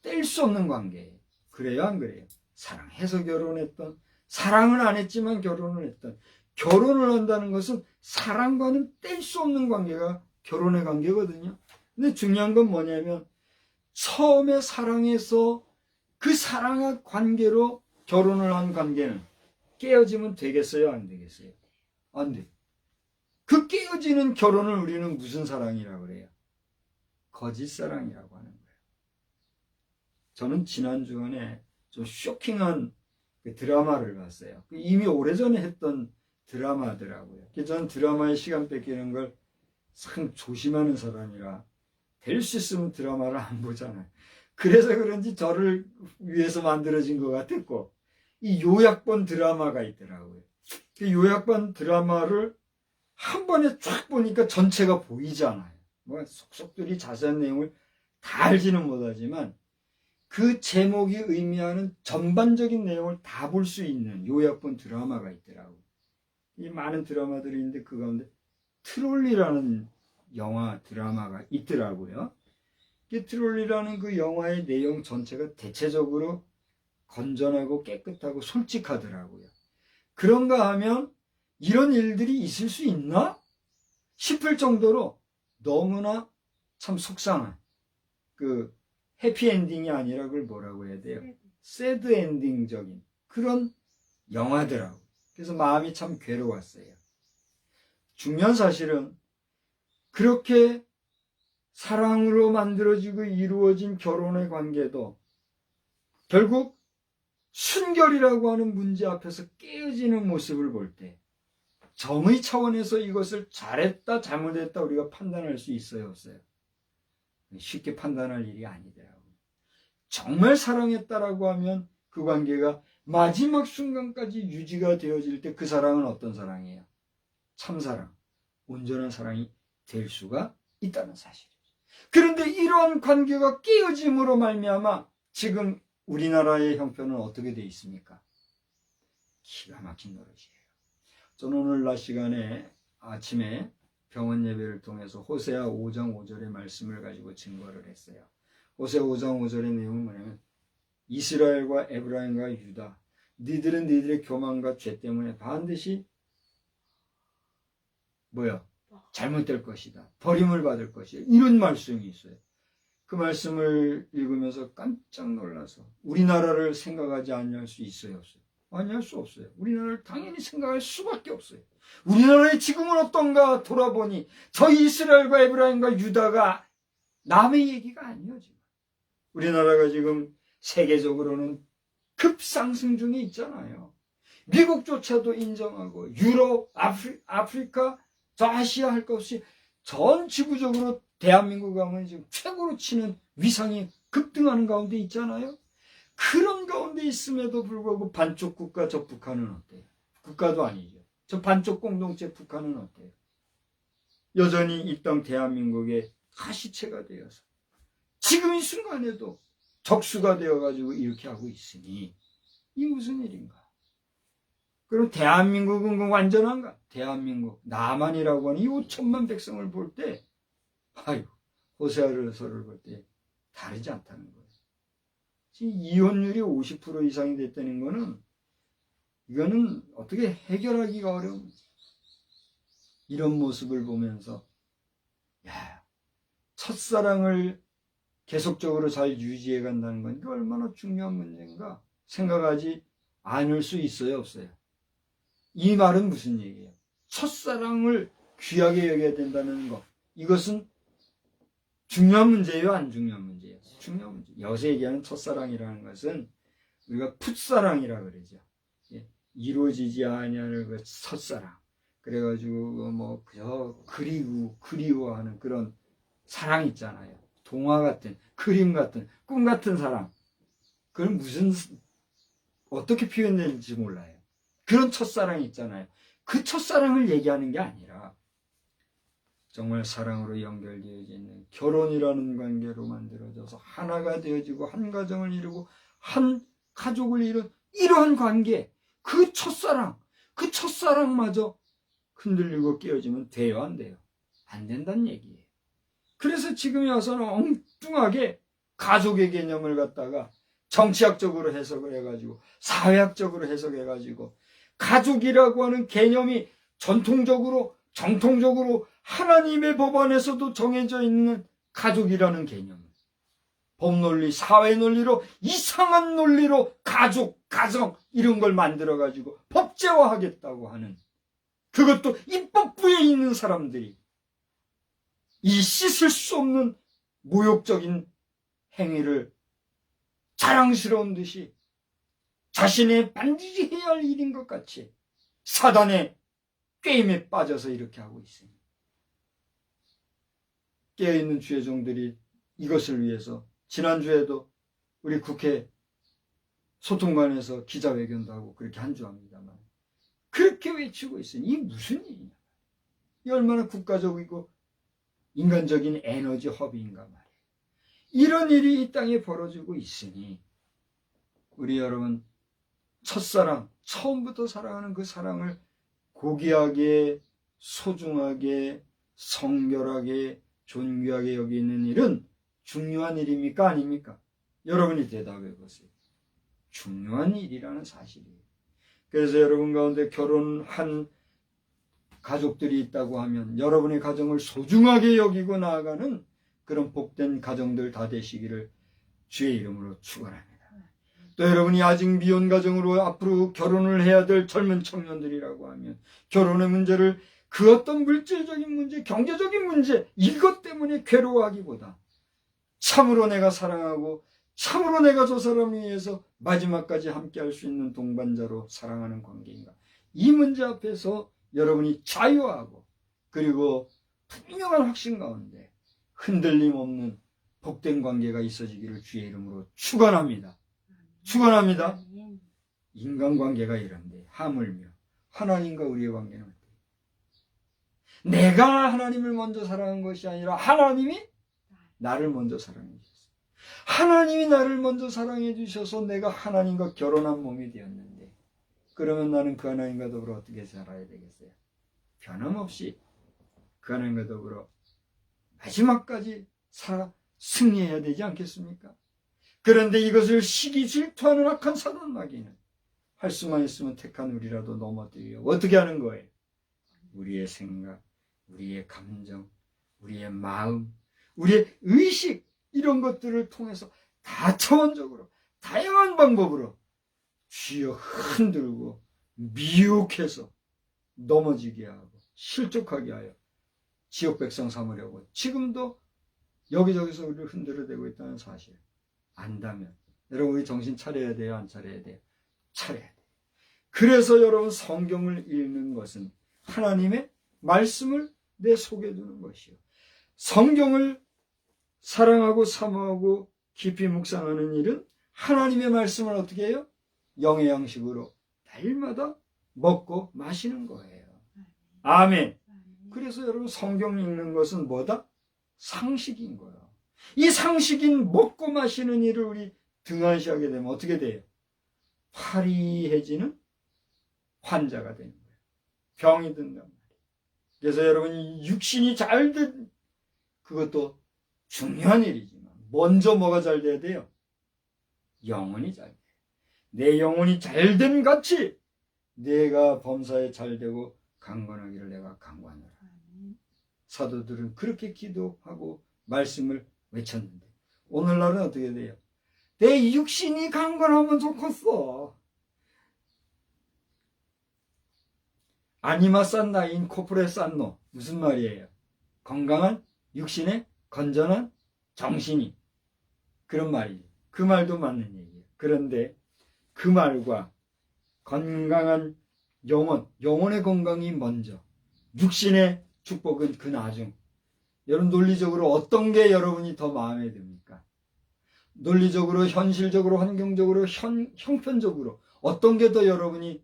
뗄 수 없는 관계예요. 그래요, 안 그래요? 사랑해서 결혼했던, 사랑을 안 했지만 결혼을 했던, 결혼을 한다는 것은 사랑과는 뗄 수 없는 관계가 결혼의 관계거든요. 근데 중요한 건 뭐냐면 처음에 사랑해서 그 사랑의 관계로 결혼을 한 관계는 깨어지면 되겠어요, 안 되겠어요? 안 돼. 그 깨어지는 결혼을 우리는 무슨 사랑이라고 그래요? 거짓 사랑이라고 하는 거예요. 저는 지난 주간에 좀 쇼킹한 드라마를 봤어요. 이미 오래전에 했던 드라마더라고요. 저는 드라마에 시간 뺏기는 걸 참 조심하는 사람이라 될 수 있으면 드라마를 안 보잖아요. 그래서 그런지 저를 위해서 만들어진 것 같았고, 이 요약본 드라마가 있더라고요. 그 요약본 드라마를 한 번에 쫙 보니까 전체가 보이잖아요. 뭐 속속들이 자세한 내용을 다 알지는 못하지만 그 제목이 의미하는 전반적인 내용을 다 볼 수 있는 요약본 드라마가 있더라고요. 이 많은 드라마들이 있는데 그 가운데 트롤리라는 영화 드라마가 있더라고요. 이 트롤리라는 그 영화의 내용 전체가 대체적으로 건전하고 깨끗하고 솔직하더라고요. 그런가 하면 이런 일들이 있을 수 있나 싶을 정도로 너무나 참 속상한 그 해피엔딩이 아니라 그걸 뭐라고 해야 돼요? 새드 엔딩적인 그런 영화더라고. 그래서 마음이 참 괴로웠어요. 중요한 사실은 그렇게 사랑으로 만들어지고 이루어진 결혼의 관계도 결국 순결이라고 하는 문제 앞에서 깨어지는 모습을 볼 때 정의 차원에서 이것을 잘했다 잘못했다 우리가 판단할 수 있어요, 없어요? 쉽게 판단할 일이 아니더라고요. 정말 사랑했다라고 하면 그 관계가 마지막 순간까지 유지가 되어질 때 그 사랑은 어떤 사랑이에요? 참사랑, 온전한 사랑이 될 수가 있다는 사실이죠. 그런데 이러한 관계가 깨어짐으로 말미암아 지금 우리나라의 형편은 어떻게 되어 있습니까? 기가 막힌 노릇이에요. 저는 오늘 낮 시간에 아침에 병원 예배를 통해서 호세아 5장 5절의 말씀을 가지고 증거를 했어요. 호세아 5장 5절의 내용은 뭐냐면 이스라엘과 에브라임과 유다 니들은 니들의 교만과 죄 때문에 반드시 잘못될 것이다. 버림을 받을 것이다. 이런 말씀이 있어요. 그 말씀을 읽으면서 깜짝 놀라서 우리나라를 생각하지 아니할 수 있어요, 없어요? 아니할 수 없어요. 우리나라를 당연히 생각할 수밖에 없어요. 우리나라의 지금은 어떤가 돌아보니 저 이스라엘과 에브라임과 유다가 남의 얘기가 아니에요. 지금 우리나라가 지금 세계적으로는 급상승 중에 있잖아요. 미국조차도 인정하고 유럽, 아프리카, 저 아시아 할 것 없이 전 지구적으로 대한민국 가면 지금 최고로 치는 위상이 급등하는 가운데 있잖아요. 그런 가운데 있음에도 불구하고 반쪽 국가 저 북한은 어때요? 국가도 아니죠. 저 반쪽 공동체 북한은 어때요? 여전히 이 땅 대한민국의 가시체가 되어서 지금 이 순간에도 적수가 되어가지고 이렇게 하고 있으니 이 무슨 일인가? 그럼 대한민국은 그 완전한가? 대한민국 남한이라고 하는 이 5천만 백성을 볼 때 아유 호세아서를 볼 때 다르지 않다는 거예요. 지금 이혼율이 50% 이상이 됐다는 거는 이거는 어떻게 해결하기가 어려운 이런 모습을 보면서 야 첫사랑을 계속적으로 잘 유지해 간다는 건 이게 얼마나 중요한 문제인가 생각하지 않을 수 있어요, 없어요? 이 말은 무슨 얘기예요? 첫사랑을 귀하게 여겨야 된다는 것. 이것은 중요한 문제예요, 안 중요한 문제예요? 중요한 문제. 여기서 얘기하는 첫사랑이라는 것은 우리가 풋사랑이라 그러죠. 이루어지지 아니하는 그 첫사랑. 그래가지고 뭐 그저 그리워하는 그런 사랑 있잖아요. 동화 같은, 그림 같은, 꿈 같은 사랑. 그건 무슨 어떻게 표현될지 몰라요. 그런 첫사랑이 있잖아요. 그 첫사랑을 얘기하는 게 아니라 정말 사랑으로 연결되어져 있는 결혼이라는 관계로 만들어져서 하나가 되어지고 한 가정을 이루고 한 가족을 이룬 이러한 관계, 그 첫사랑마저 흔들리고 깨어지면 돼요, 안 돼요? 안 된다는 얘기예요. 그래서 지금에 와서는 엉뚱하게 가족의 개념을 갖다가 정치학적으로 해석을 해가지고 사회학적으로 해석해가지고 가족이라고 하는 개념이 전통적으로 정통적으로 하나님의 법안에서도 정해져 있는 가족이라는 개념, 법논리, 사회논리로 이상한 논리로 가족, 가정 이런 걸 만들어가지고 법제화하겠다고 하는 그것도 입법부에 있는 사람들이 이 씻을 수 없는 모욕적인 행위를 자랑스러운 듯이 자신의 반드시 해야 할 일인 것 같이 사단의 게임에 빠져서 이렇게 하고 있습니다. 깨어있는 주의 종들이 이것을 위해서 지난주에도 우리 국회 소통관에서 기자회견도 하고 그렇게 한 주 합니다만 그렇게 외치고 있으니 이 무슨 일이냐. 이 얼마나 국가적이고 인간적인 에너지 허비인가 말이에요. 이런 일이 이 땅에 벌어지고 있으니 우리 여러분 첫사랑, 처음부터 사랑하는 그 사랑을 고귀하게, 소중하게, 성결하게, 존귀하게 여기는 일은 중요한 일입니까? 아닙니까? 여러분이 대답해 보세요. 중요한 일이라는 사실이에요. 그래서 여러분 가운데 결혼한 가족들이 있다고 하면 여러분의 가정을 소중하게 여기고 나아가는 그런 복된 가정들 다 되시기를 주의 이름으로 축원합니다. 또 여러분이 아직 미혼 가정으로 앞으로 결혼을 해야 될 젊은 청년들이라고 하면 결혼의 문제를 그 어떤 물질적인 문제, 경제적인 문제 이것 때문에 괴로워하기보다 참으로 내가 사랑하고 참으로 내가 저 사람을 위해서 마지막까지 함께 할 수 있는 동반자로 사랑하는 관계인가. 이 문제 앞에서 여러분이 자유하고 그리고 분명한 확신 가운데 흔들림 없는 복된 관계가 있어지기를 주의 이름으로 축원합니다. 축원합니다. 인간관계가 이런데 하물며 하나님과 우리의 관계는 어때요? 내가 하나님을 먼저 사랑한 것이 아니라 하나님이 나를 먼저 사랑해 주셨어요. 하나님이 나를 먼저 사랑해 주셔서 내가 하나님과 결혼한 몸이 되었는데 그러면 나는 그 하나님과 더불어 어떻게 살아야 되겠어요? 변함없이 그 하나님과 더불어 마지막까지 승리해야 되지 않겠습니까? 그런데 이것을 시기 질투하는 악한 사단 마귀는 할 수만 있으면 택한 우리라도 넘어뜨려 어떻게 하는 거예요? 우리의 생각, 우리의 감정, 우리의 마음, 우리의 의식 이런 것들을 통해서 다차원적으로 다양한 방법으로 쥐어 흔들고 미혹해서 넘어지게 하고 실족하게 하여 지역 백성 삼으려고 지금도 여기저기서 우리를 흔들어대고 있다는 사실 안다면 여러분 우리 정신 차려야 돼요? 안 차려야 돼요? 차려야 돼요. 그래서 여러분 성경을 읽는 것은 하나님의 말씀을 내 속에 두는 것이요. 성경을 사랑하고 사모하고 깊이 묵상하는 일은 하나님의 말씀을 어떻게 해요? 영의 양식으로 날마다 먹고 마시는 거예요. 아멘. 그래서 여러분 성경 읽는 것은 뭐다? 상식인 거예요. 이 상식인 먹고 마시는 일을 우리 등한시하게 되면 어떻게 돼요? 화리해지는 환자가 되는 거예요. 병이 든단 말이에요. 그래서 여러분 육신이 잘 된 그것도 중요한 일이지만 먼저 뭐가 잘 돼야 돼요? 영혼이 잘 돼요. 내 영혼이 잘 된 같이 내가 범사에 잘 되고 강건하기를 내가 강구하노라. 사도들은 그렇게 기도하고 말씀을 외쳤는데 오늘날은 어떻게 돼요? 내 육신이 강건하면 좋겠어. 아니마 산나 인 코프레 산노. 무슨 말이에요? 건강한 육신에 건전한 정신이. 그런 말이에요. 그 말도 맞는 얘기예요. 그런데 그 말과 건강한 영혼의 건강이 먼저, 육신의 축복은 그 나중. 여러분 논리적으로 어떤 게 여러분이 더 마음에 듭니까? 논리적으로, 현실적으로, 환경적으로, 형편적으로 어떤 게 더 여러분이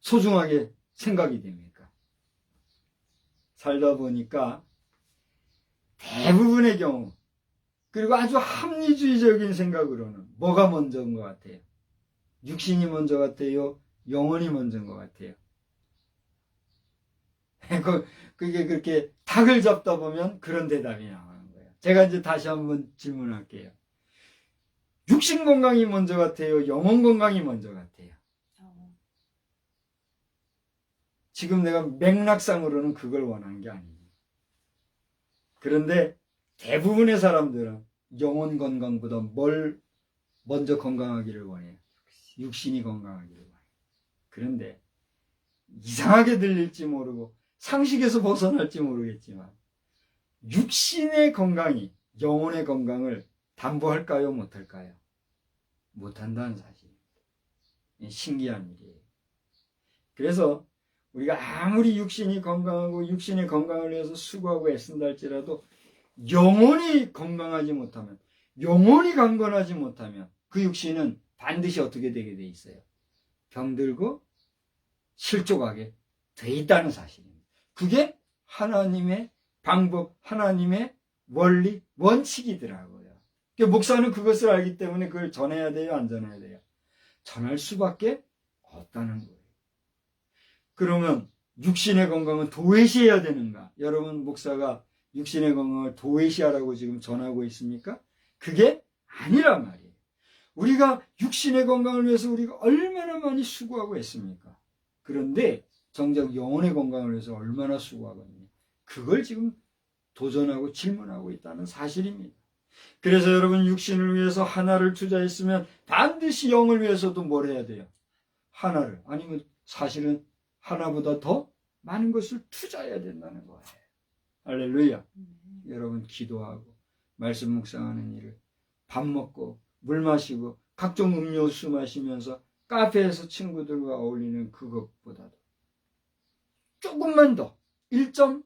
소중하게 생각이 됩니까? 살다 보니까 대부분의 경우 그리고 아주 합리주의적인 생각으로는 뭐가 먼저인 것 같아요? 육신이 먼저 같아요? 영혼이 먼저인 것 같아요? 그게 그렇게 닭을 잡다 보면 그런 대답이 나오는 거예요. 제가 이제 다시 한번 질문할게요. 육신 건강이 먼저 같아요? 영혼 건강이 먼저 같아요? 지금 내가 맥락상으로는 그걸 원한 게 아니에요. 그런데 대부분의 사람들은 영혼 건강보다 뭘 먼저 건강하기를 원해요? 육신이 건강하기를 원해요. 그런데 이상하게 들릴지 모르고 상식에서 벗어날지 모르겠지만 육신의 건강이 영혼의 건강을 담보할까요? 못할까요? 못한다는 사실입니다. 신기한 일이에요. 그래서 우리가 아무리 육신이 건강하고 육신의 건강을 위해서 수고하고 애쓴다 할지라도 영혼이 건강하지 못하면, 영혼이 강건하지 못하면 그 육신은 반드시 어떻게 되게 돼 있어요? 병들고 실족하게 돼 있다는 사실입니다. 그게 하나님의 방법, 하나님의 원리, 원칙이더라고요. 목사는 그것을 알기 때문에 그걸 전해야 돼요? 안 전해야 돼요? 전할 수밖에 없다는 거예요. 그러면 육신의 건강은 도외시해야 되는가? 여러분 목사가 육신의 건강을 도외시하라고 지금 전하고 있습니까? 그게 아니란 말이에요. 우리가 육신의 건강을 위해서 우리가 얼마나 많이 수고하고 했습니까? 그런데 정작 영혼의 건강을 위해서 얼마나 수고하거든요. 그걸 지금 도전하고 질문하고 있다는 사실입니다. 그래서 여러분 육신을 위해서 하나를 투자했으면 반드시 영을 위해서도 뭘 해야 돼요? 하나를, 아니면 사실은 하나보다 더 많은 것을 투자해야 된다는 거예요. 할렐루야. 여러분 기도하고 말씀 묵상하는 일을 밥 먹고 물 마시고 각종 음료수 마시면서 카페에서 친구들과 어울리는 그것보다도 조금만 더 1.5가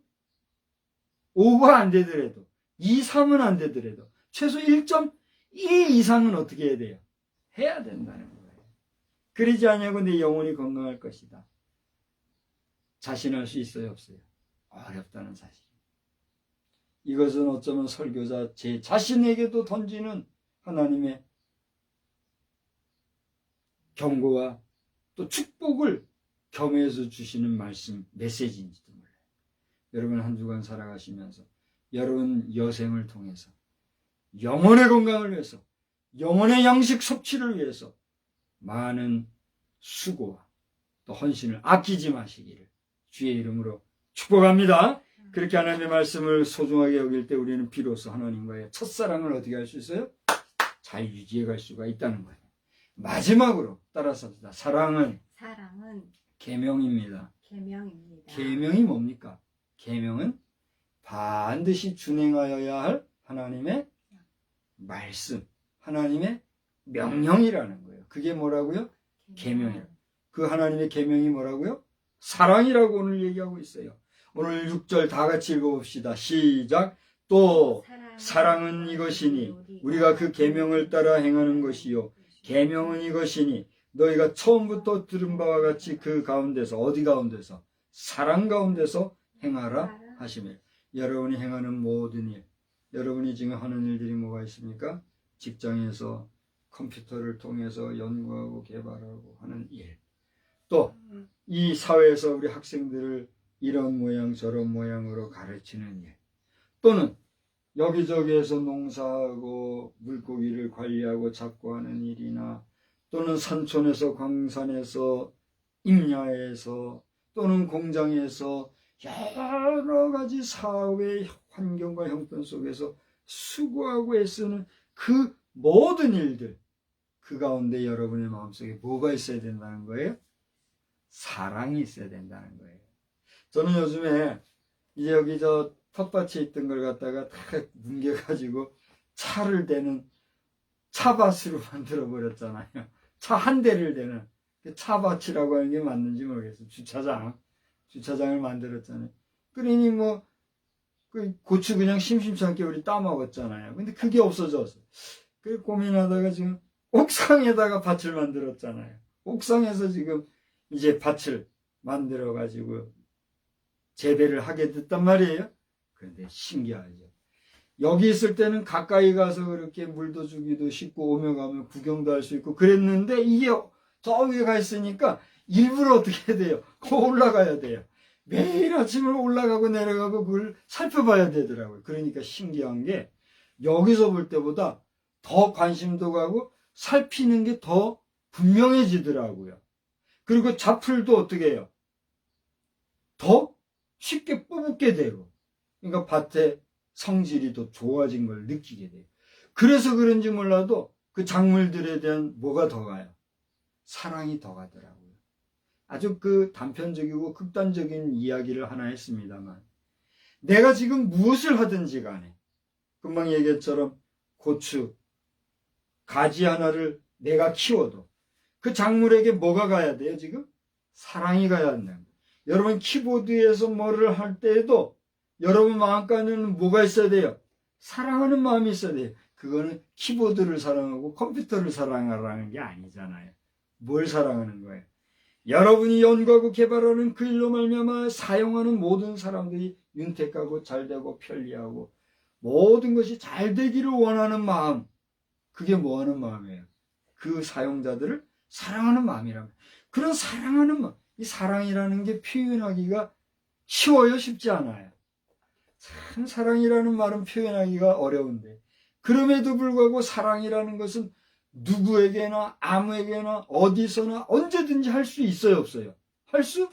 안 되더라도 2, 3은 안 되더라도 최소 1.2 이상은 어떻게 해야 돼요? 해야 된다는 거예요. 그러지 않냐고 내 영혼이 건강할 것이다. 자신할 수 있어요? 없어요? 어렵다는 사실. 이것은 어쩌면 설교자 제 자신에게도 던지는 하나님의 경고와 또 축복을 겸해서 주시는 말씀, 메시지인지도 몰라요. 여러분 한 주간 살아가시면서 여러분 여생을 통해서 영혼의 건강을 위해서, 영혼의 양식 섭취를 위해서 많은 수고와 또 헌신을 아끼지 마시기를 주의 이름으로 축복합니다. 그렇게 하나님의 말씀을 소중하게 여길 때 우리는 비로소 하나님과의 첫사랑을 어떻게 할 수 있어요? 잘 유지해 갈 수가 있다는 거예요. 마지막으로 따라서 사랑은 계명입니다. 계명입니다. 계명이 뭡니까? 계명은 반드시 준행하여야 할 하나님의 말씀, 하나님의 명령이라는 거예요. 그게 뭐라고요? 계명이에요. 그 하나님의 계명이 뭐라고요? 사랑이라고 오늘 얘기하고 있어요. 오늘 6절 다 같이 읽어봅시다. 시작. 또 사랑은 이것이니 우리가 그 계명을 따라 행하는 것이요 계명은 이것이니 너희가 처음부터 들은 바와 같이 그 가운데서 어디 가운데서 사랑 가운데서 행하라 하시며 여러분이 행하는 모든 일 여러분이 지금 하는 일들이 뭐가 있습니까? 직장에서 컴퓨터를 통해서 연구하고 개발하고 하는 일 또 이 사회에서 우리 학생들을 이런 모양 저런 모양으로 가르치는 일 또는 여기저기에서 농사하고 물고기를 관리하고 잡고 하는 일이나 또는 산촌에서 광산에서 임야에서 또는 공장에서 여러 가지 사회의 환경과 형편 속에서 수고하고 애쓰는 그 모든 일들 그 가운데 여러분의 마음속에 뭐가 있어야 된다는 거예요? 사랑이 있어야 된다는 거예요. 저는 요즘에 이제 여기 저 텃밭에 있던 걸 갖다가 다 뭉개가지고 차를 대는 차밭으로 만들어 버렸잖아요. 차 한 대를 대는 차밭이라고 하는 게 맞는지 모르겠어요. 주차장을 만들었잖아요. 그러니 뭐 그 고추 그냥 심심찮게 우리 따 먹었잖아요. 근데 그게 없어졌어. 그 고민하다가 지금 옥상에다가 밭을 만들었잖아요. 옥상에서 지금 이제 밭을 만들어 가지고 재배를 하게 됐단 말이에요. 그런데 신기하죠. 여기 있을 때는 가까이 가서 그렇게 물도 주기도 쉽고 오며 가며 구경도 할 수 있고 그랬는데 이게 저 위에 가 있으니까 일부러 어떻게 해야 돼요? 올라가야 돼요. 매일 아침을 올라가고 내려가고 그걸 살펴봐야 되더라고요. 그러니까 신기한 게 여기서 볼 때보다 더 관심도 가고 살피는 게 더 분명해지더라고요. 그리고 잡풀도 어떻게 해요? 더 쉽게 뽑게 되고 그러니까 밭의 성질이 더 좋아진 걸 느끼게 돼요. 그래서 그런지 몰라도 그 작물들에 대한 뭐가 더 가요? 사랑이 더 가더라고요. 아주 그 단편적이고 극단적인 이야기를 하나 했습니다만 내가 지금 무엇을 하든지 간에 금방 얘기했처럼 고추, 가지 하나를 내가 키워도 그 작물에게 뭐가 가야 돼요 지금? 사랑이 가야 한다는 거예요. 여러분 키보드에서 뭐를 할 때에도 여러분 마음가에는 뭐가 있어야 돼요? 사랑하는 마음이 있어야 돼요. 그거는 키보드를 사랑하고 컴퓨터를 사랑하라는 게 아니잖아요. 뭘 사랑하는 거예요? 여러분이 연구하고 개발하는 그 일로 말미암아 사용하는 모든 사람들이 윤택하고 잘되고 편리하고 모든 것이 잘 되기를 원하는 마음 그게 뭐하는 마음이에요? 그 사용자들을 사랑하는 마음이라면 그런 사랑하는 마음 이 사랑이라는 게 표현하기가 쉬워요? 쉽지 않아요? 참 사랑이라는 말은 표현하기가 어려운데 그럼에도 불구하고 사랑이라는 것은 누구에게나 아무에게나 어디서나 언제든지 할 수 있어요 없어요? 할 수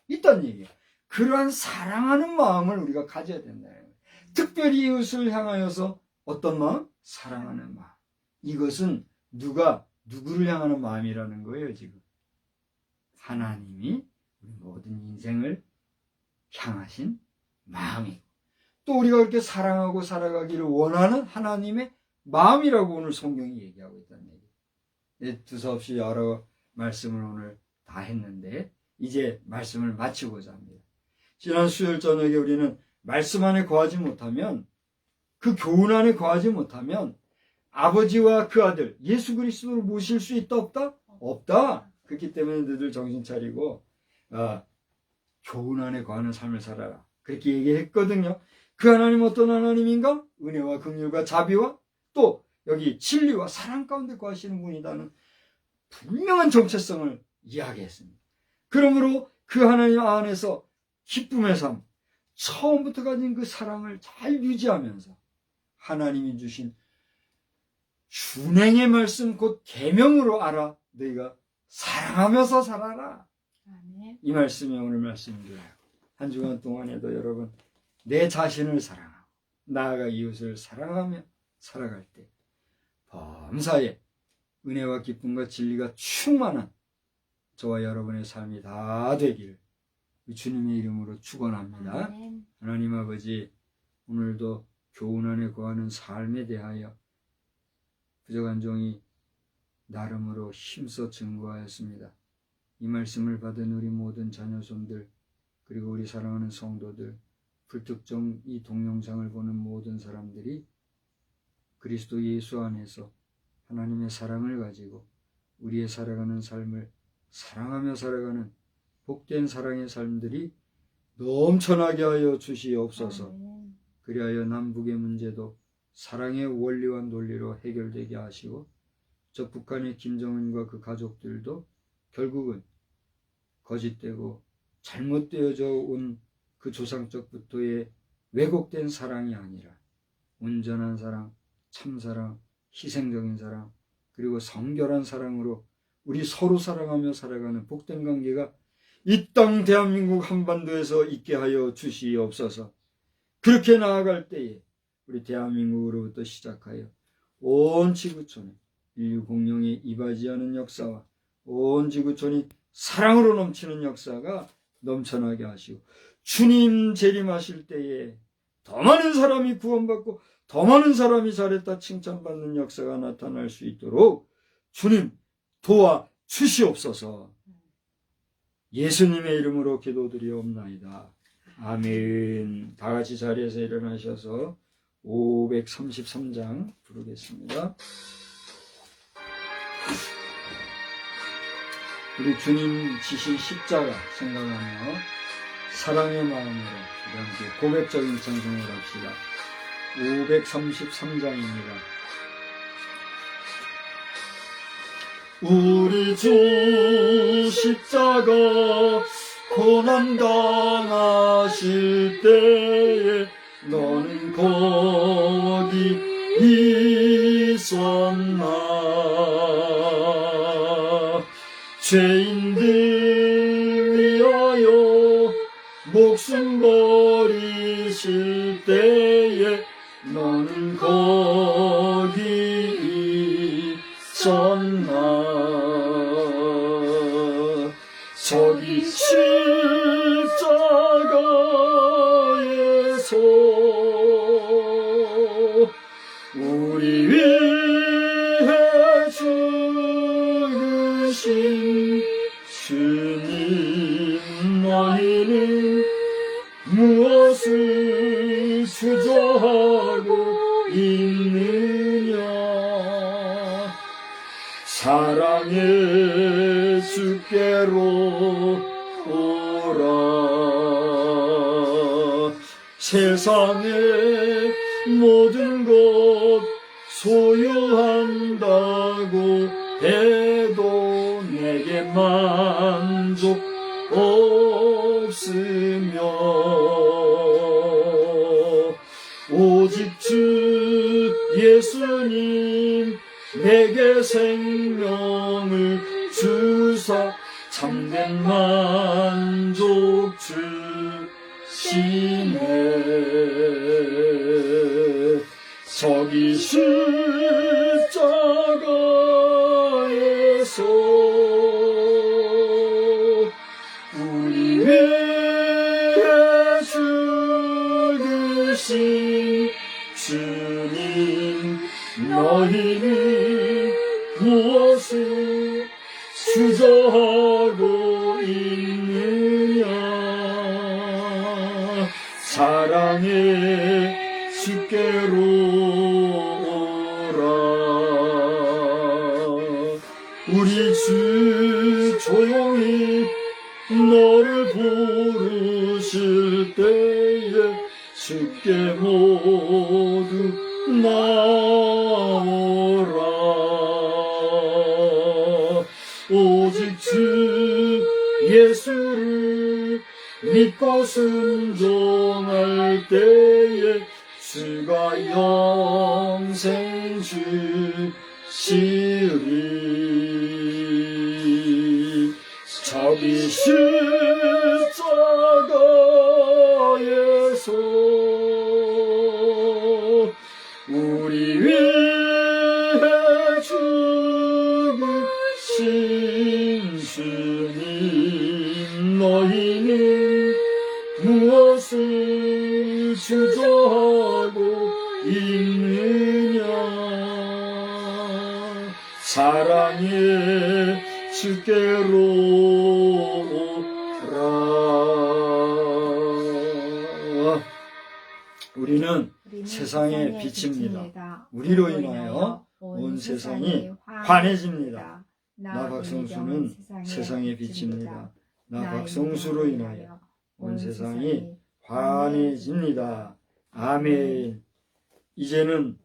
있다는 얘기예요. 그러한 사랑하는 마음을 우리가 가져야 된다는 거예요. 특별히 이웃을 향하여서 어떤 마음? 사랑하는 마음. 이것은 누가 누구를 향하는 마음이라는 거예요 지금. 하나님이 우리 모든 인생을 향하신 마음이고 또 우리가 그렇게 사랑하고 살아가기를 원하는 하나님의 마음이라고 오늘 성경이 얘기하고 있다는 얘기예요. 두서없이 여러 말씀을 오늘 다 했는데 이제 말씀을 마치고자 합니다. 지난 수요일 저녁에 우리는 말씀 안에 거하지 못하면 그 교훈 안에 거하지 못하면 아버지와 그 아들 예수 그리스도를 모실 수 있다 없다? 없다. 그렇기 때문에 너희들 정신 차리고 교훈 안에 거하는 삶을 살아라. 그렇게 얘기했거든요. 그 하나님 어떤 하나님인가? 은혜와 긍휼과 자비와 또 여기 진리와 사랑 가운데 거하시는 분이다는 분명한 정체성을 이야기했습니다. 그러므로 그 하나님 안에서 기쁨의 삶, 처음부터 가진 그 사랑을 잘 유지하면서 하나님이 주신 준행의 말씀 곧 계명으로 알아 너희가 사랑하면서 살아라. 아멘. 이 말씀이 오늘 말씀입니다. 한 주간 동안에도 여러분 내 자신을 사랑하고 나아가 이웃을 사랑하며 살아갈 때 범사에 은혜와 기쁨과 진리가 충만한 저와 여러분의 삶이 다 되기를 주님의 이름으로 축원합니다. 아멘. 하나님 아버지, 오늘도 교훈 안에 거하는 삶에 대하여 부족한 종이 나름으로 힘써 증거하였습니다. 이 말씀을 받은 우리 모든 자녀손들, 그리고 우리 사랑하는 성도들, 불특정 이 동영상을 보는 모든 사람들이 그리스도 예수 안에서 하나님의 사랑을 가지고 우리의 살아가는 삶을 사랑하며 살아가는 복된 사랑의 삶들이 넘쳐나게 하여 주시옵소서. 아멘. 그리하여 남북의 문제도 사랑의 원리와 논리로 해결되게 하시고, 저 북한의 김정은과 그 가족들도 결국은 거짓되고 잘못되어져 온 그 조상적부터의 왜곡된 사랑이 아니라 온전한 사랑, 참사랑, 희생적인 사랑, 그리고 성결한 사랑으로 우리 서로 사랑하며 살아가는 복된 관계가 이 땅 대한민국 한반도에서 있게 하여 주시옵소서. 그렇게 나아갈 때에 우리 대한민국으로부터 시작하여 온 지구촌에 인류 공룡이 이바지하는 역사와 온 지구촌이 사랑으로 넘치는 역사가 넘쳐나게 하시고, 주님 재림하실 때에 더 많은 사람이 구원받고 더 많은 사람이 잘했다 칭찬받는 역사가 나타날 수 있도록 주님 도와 주시옵소서. 예수님의 이름으로 기도드리옵나이다. 아멘. 다 같이 자리에서 일어나셔서 533장 부르겠습니다. 우리 주님 지신 십자가 생각하며 사랑의 마음으로 우리 함께 고백적인 찬송을 합시다. 533장입니다. 우리 주 십자가 고난 당하실 때에 너는 거기 있었나. 죄인들 위하여 목숨 버리실 때에 너는 거기 있었나. 저기 십자가에서 우리 위해 죽으신 주님, 너희는 무엇을 주저하고 있느냐. 사랑의 주께로 오라. 세상의 모든 것 소유한다고 해도 내게 만족 없으며 오직 주 예수님 내게 생명을 주사 참된 만족 주시네. 저기 십자가에서 우리 위해 죽으신 주님, 너희는 무엇을 주저하고 있느냐. 사랑의 주께로 오라. 우리 주 조용히 너를 부르실 때에 주께 모두 나오라. 오직 주 예수를 믿고 순종할 때에 주가 영생 주시리. 저기 십자가에서 무엇을 주저하고 있느냐 사랑의 주께로 오라. 우리는 세상의 빛입니다. 우리로 인하여 온 세상이 환해집니다. 나 박성수는 세상의 빛입니다. 나 박성수로 인하여 온 세상이 환해집니다. 아멘. 이제는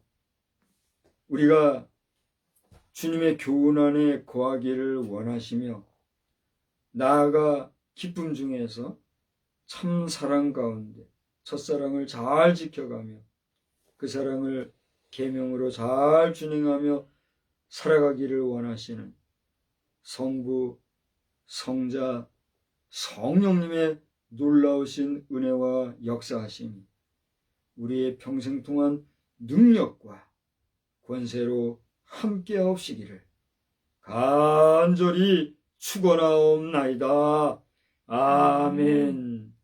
우리가 주님의 교훈 안에 거하기를 원하시며 나아가 기쁨 중에서 참 사랑 가운데 첫사랑을 잘 지켜가며 그 사랑을 계명으로 잘 준행하며 살아가기를 원하시는 성부, 성자, 성령님의 놀라우신 은혜와 역사하심이 우리의 평생 동안 능력과 권세로 함께하옵시기를 간절히 축원하옵나이다. 아멘.